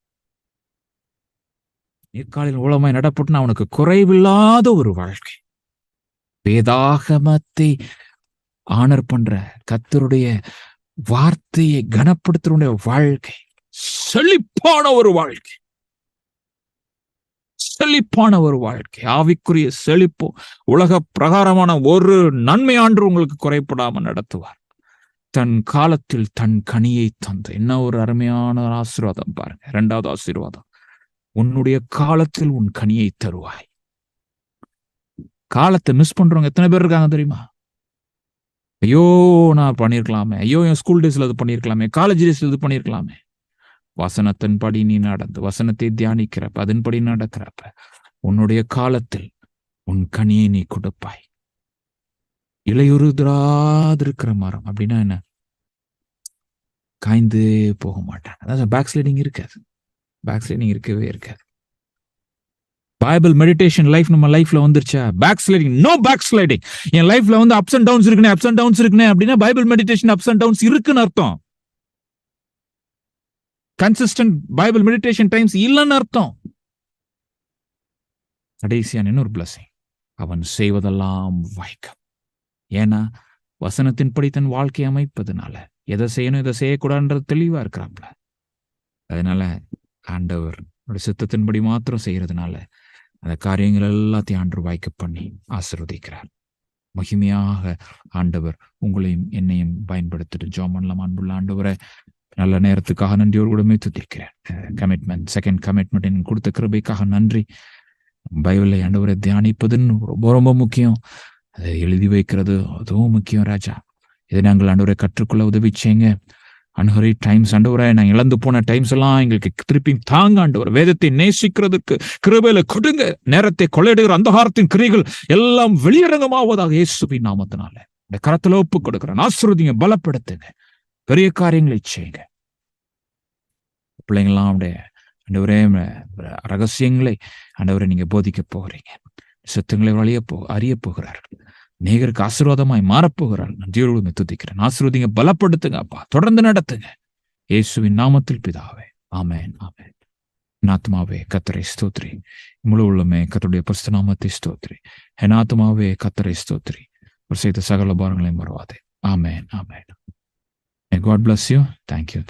நீர்க்காலின் ஓரமாய் நடப்பட்டுனா அவனுக்கு குறைவில்லாத ஒரு வாழ்க்கை. வேதாகமத்தை ஆனர் பண்ற, கர்த்தருடைய வார்த்தையை கனப்படுத்துற வாழ்க்கை செழிப்பான ஒரு வாழ்க்கை, செழிப்பான ஒரு வாழ்க்கை. ஆவிக்குரிய செழிப்பு, உலக பிரகாரமான ஒரு நன்மையாண்டு உங்களுக்கு குறைப்படாம நடத்துவார். தன் காலத்தில் தன் கனியை தந்து, என்ன ஒரு அருமையான ஆசீர்வாதம் பாருங்க. 2வது ஆசீர்வாதம், உன்னுடைய காலத்தில் உன் கனியை தருவாய். காலத்தை மிஸ் பண்றவங்க எத்தனை பேர் இருக்காங்க தெரியுமா? ஐயோ நான் பண்ணியிருக்கலாமே, ஐயோ என் ஸ்கூல் டேஸ்ல இது பண்ணியிருக்கலாமே, காலேஜ் டேஸ்ல இது பண்ணியிருக்கலாமே. வசனத்தின்படி நீ நடந்து, வசனத்தை தியானிக்கிறப்ப, அதன்படி நடக்கிறப்ப, உன்னுடைய காலத்தில் உன் கனியை நீ கொடுப்பாய். இலையுறுதிராதிருக்கிற மரம் அப்படின்னா என்ன? காய்ந்து போக மாட்டாங்க. அதாவது பேக் ஸ்லைடிங் இருக்காது. பேக் ஸ்லைடிங் இருக்கவே இருக்காது. பைபிள் மெடிடேஷன் லைஃப் நம்ம லைஃப்ல வந்துருச்சா? Back sliding, no back sliding. என் லைஃப்ல வந்து அப்ஸ் அண்ட் டவுன்ஸ் இருக்குனே, அப்ஸ் அண்ட் டவுன்ஸ் இருக்குனே அப்படின்னா Bible meditation ups and downs இருக்குன்னு அர்த்தம். கன்சிஸ்டன்ட் பைபிள் மெடிடேஷன் டைம்ஸ் இல்லைன்னு அர்த்தம். கடைசியான இன்னொரு பிளஸிங், அவன் செய்வதெல்லாம் வாய்க்கும். ஏன்னா வசனத்தின்படி தன் வாழ்க்கையை அமைப்பதுனால எதை செய்யணும் எதை செய்யக்கூடாதுன்றது தெளிவா இருக்கிறாப்ல. அதனால ஆண்டவர் சித்தத்தின்படி மாத்திரம் செய்யறதுனால அந்த காரியங்கள் எல்லாத்தையும் ஆண்டவர் வாய்க்க பண்ணி ஆசீர்வதிக்கிறார். மகிமையாக ஆண்டவர் உங்களையும் என்னையும் பயன்படுத்திட்டு ஜெபம் பண்ணலாம். அன்புள்ள ஆண்டவரை, நல்ல நேரத்துக்காக நன்றியோடு கூட துதிக்கிறேன். கமிட்மெண்ட், செகண்ட் கமிட்மெண்ட் கொடுத்த கிருபைக்காக நன்றி. பைபிளை ஆண்டவரை தியானிப்பதுன்னு ரொம்ப ரொம்ப முக்கியம். அதை எழுதி வைக்கிறது அதுவும் முக்கியம் ராஜா. இதை நாங்கள் ஆண்டவரை கற்றுக்கொள்ள உதவி செய்யுங்க. அன்ஹரி டைம்ஸ் ஆண்டவரை, நாங்கள் இழந்து போன டைம்ஸ் எல்லாம் எங்களுக்கு திருப்பி தாங்க ஆண்டவர். வேதத்தை நேசிக்கிறதுக்கு கிருபையில கொடுங்க. நேரத்தை கொள்ளையிடுகிற அந்தகாரத்தின் கிரிகள் எல்லாம் வெளியரங்கமாவதாக இயேசுவின் நாமத்தினால இந்த கரத்துல ஒப்பு கொடுக்கிறேன். ஆசீர்வதிங்க, பலப்படுத்துங்க, பெரிய காரியங்களை செய்யுங்க. பிள்ளைங்களாம் அப்படியே ஆண்டவரே ரகசியங்களை ஆண்டவரை நீங்க போதிக்க போகிறீங்க. சத்தங்களை அறிய போகிறார்கள். அநேகருக்கு ஆசீர்வாதமாய் மாறப்போகிறார்கள். நன்றியோடு துதிக்கிறேன். ஆசீர்வதிங்க, பலப்படுத்துங்க அப்பா, தொடர்ந்து நடத்துங்க. இயேசுவின் நாமத்தில் பிதாவே, ஆமென், ஆமென். என் ஆத்துமாவே கர்த்தரை ஸ்தோத்திரி, முழு உள்ளமே கர்த்தருடைய பரிசுத்த நாமத்தை ஸ்தோத்திரி. என் ஆத்துமாவே கர்த்தரை ஸ்தோத்திரி, அவர் செய்த சகல பாரங்களையும் மறவாதே. ஆமென், ஆமென். God bless you. Thank you.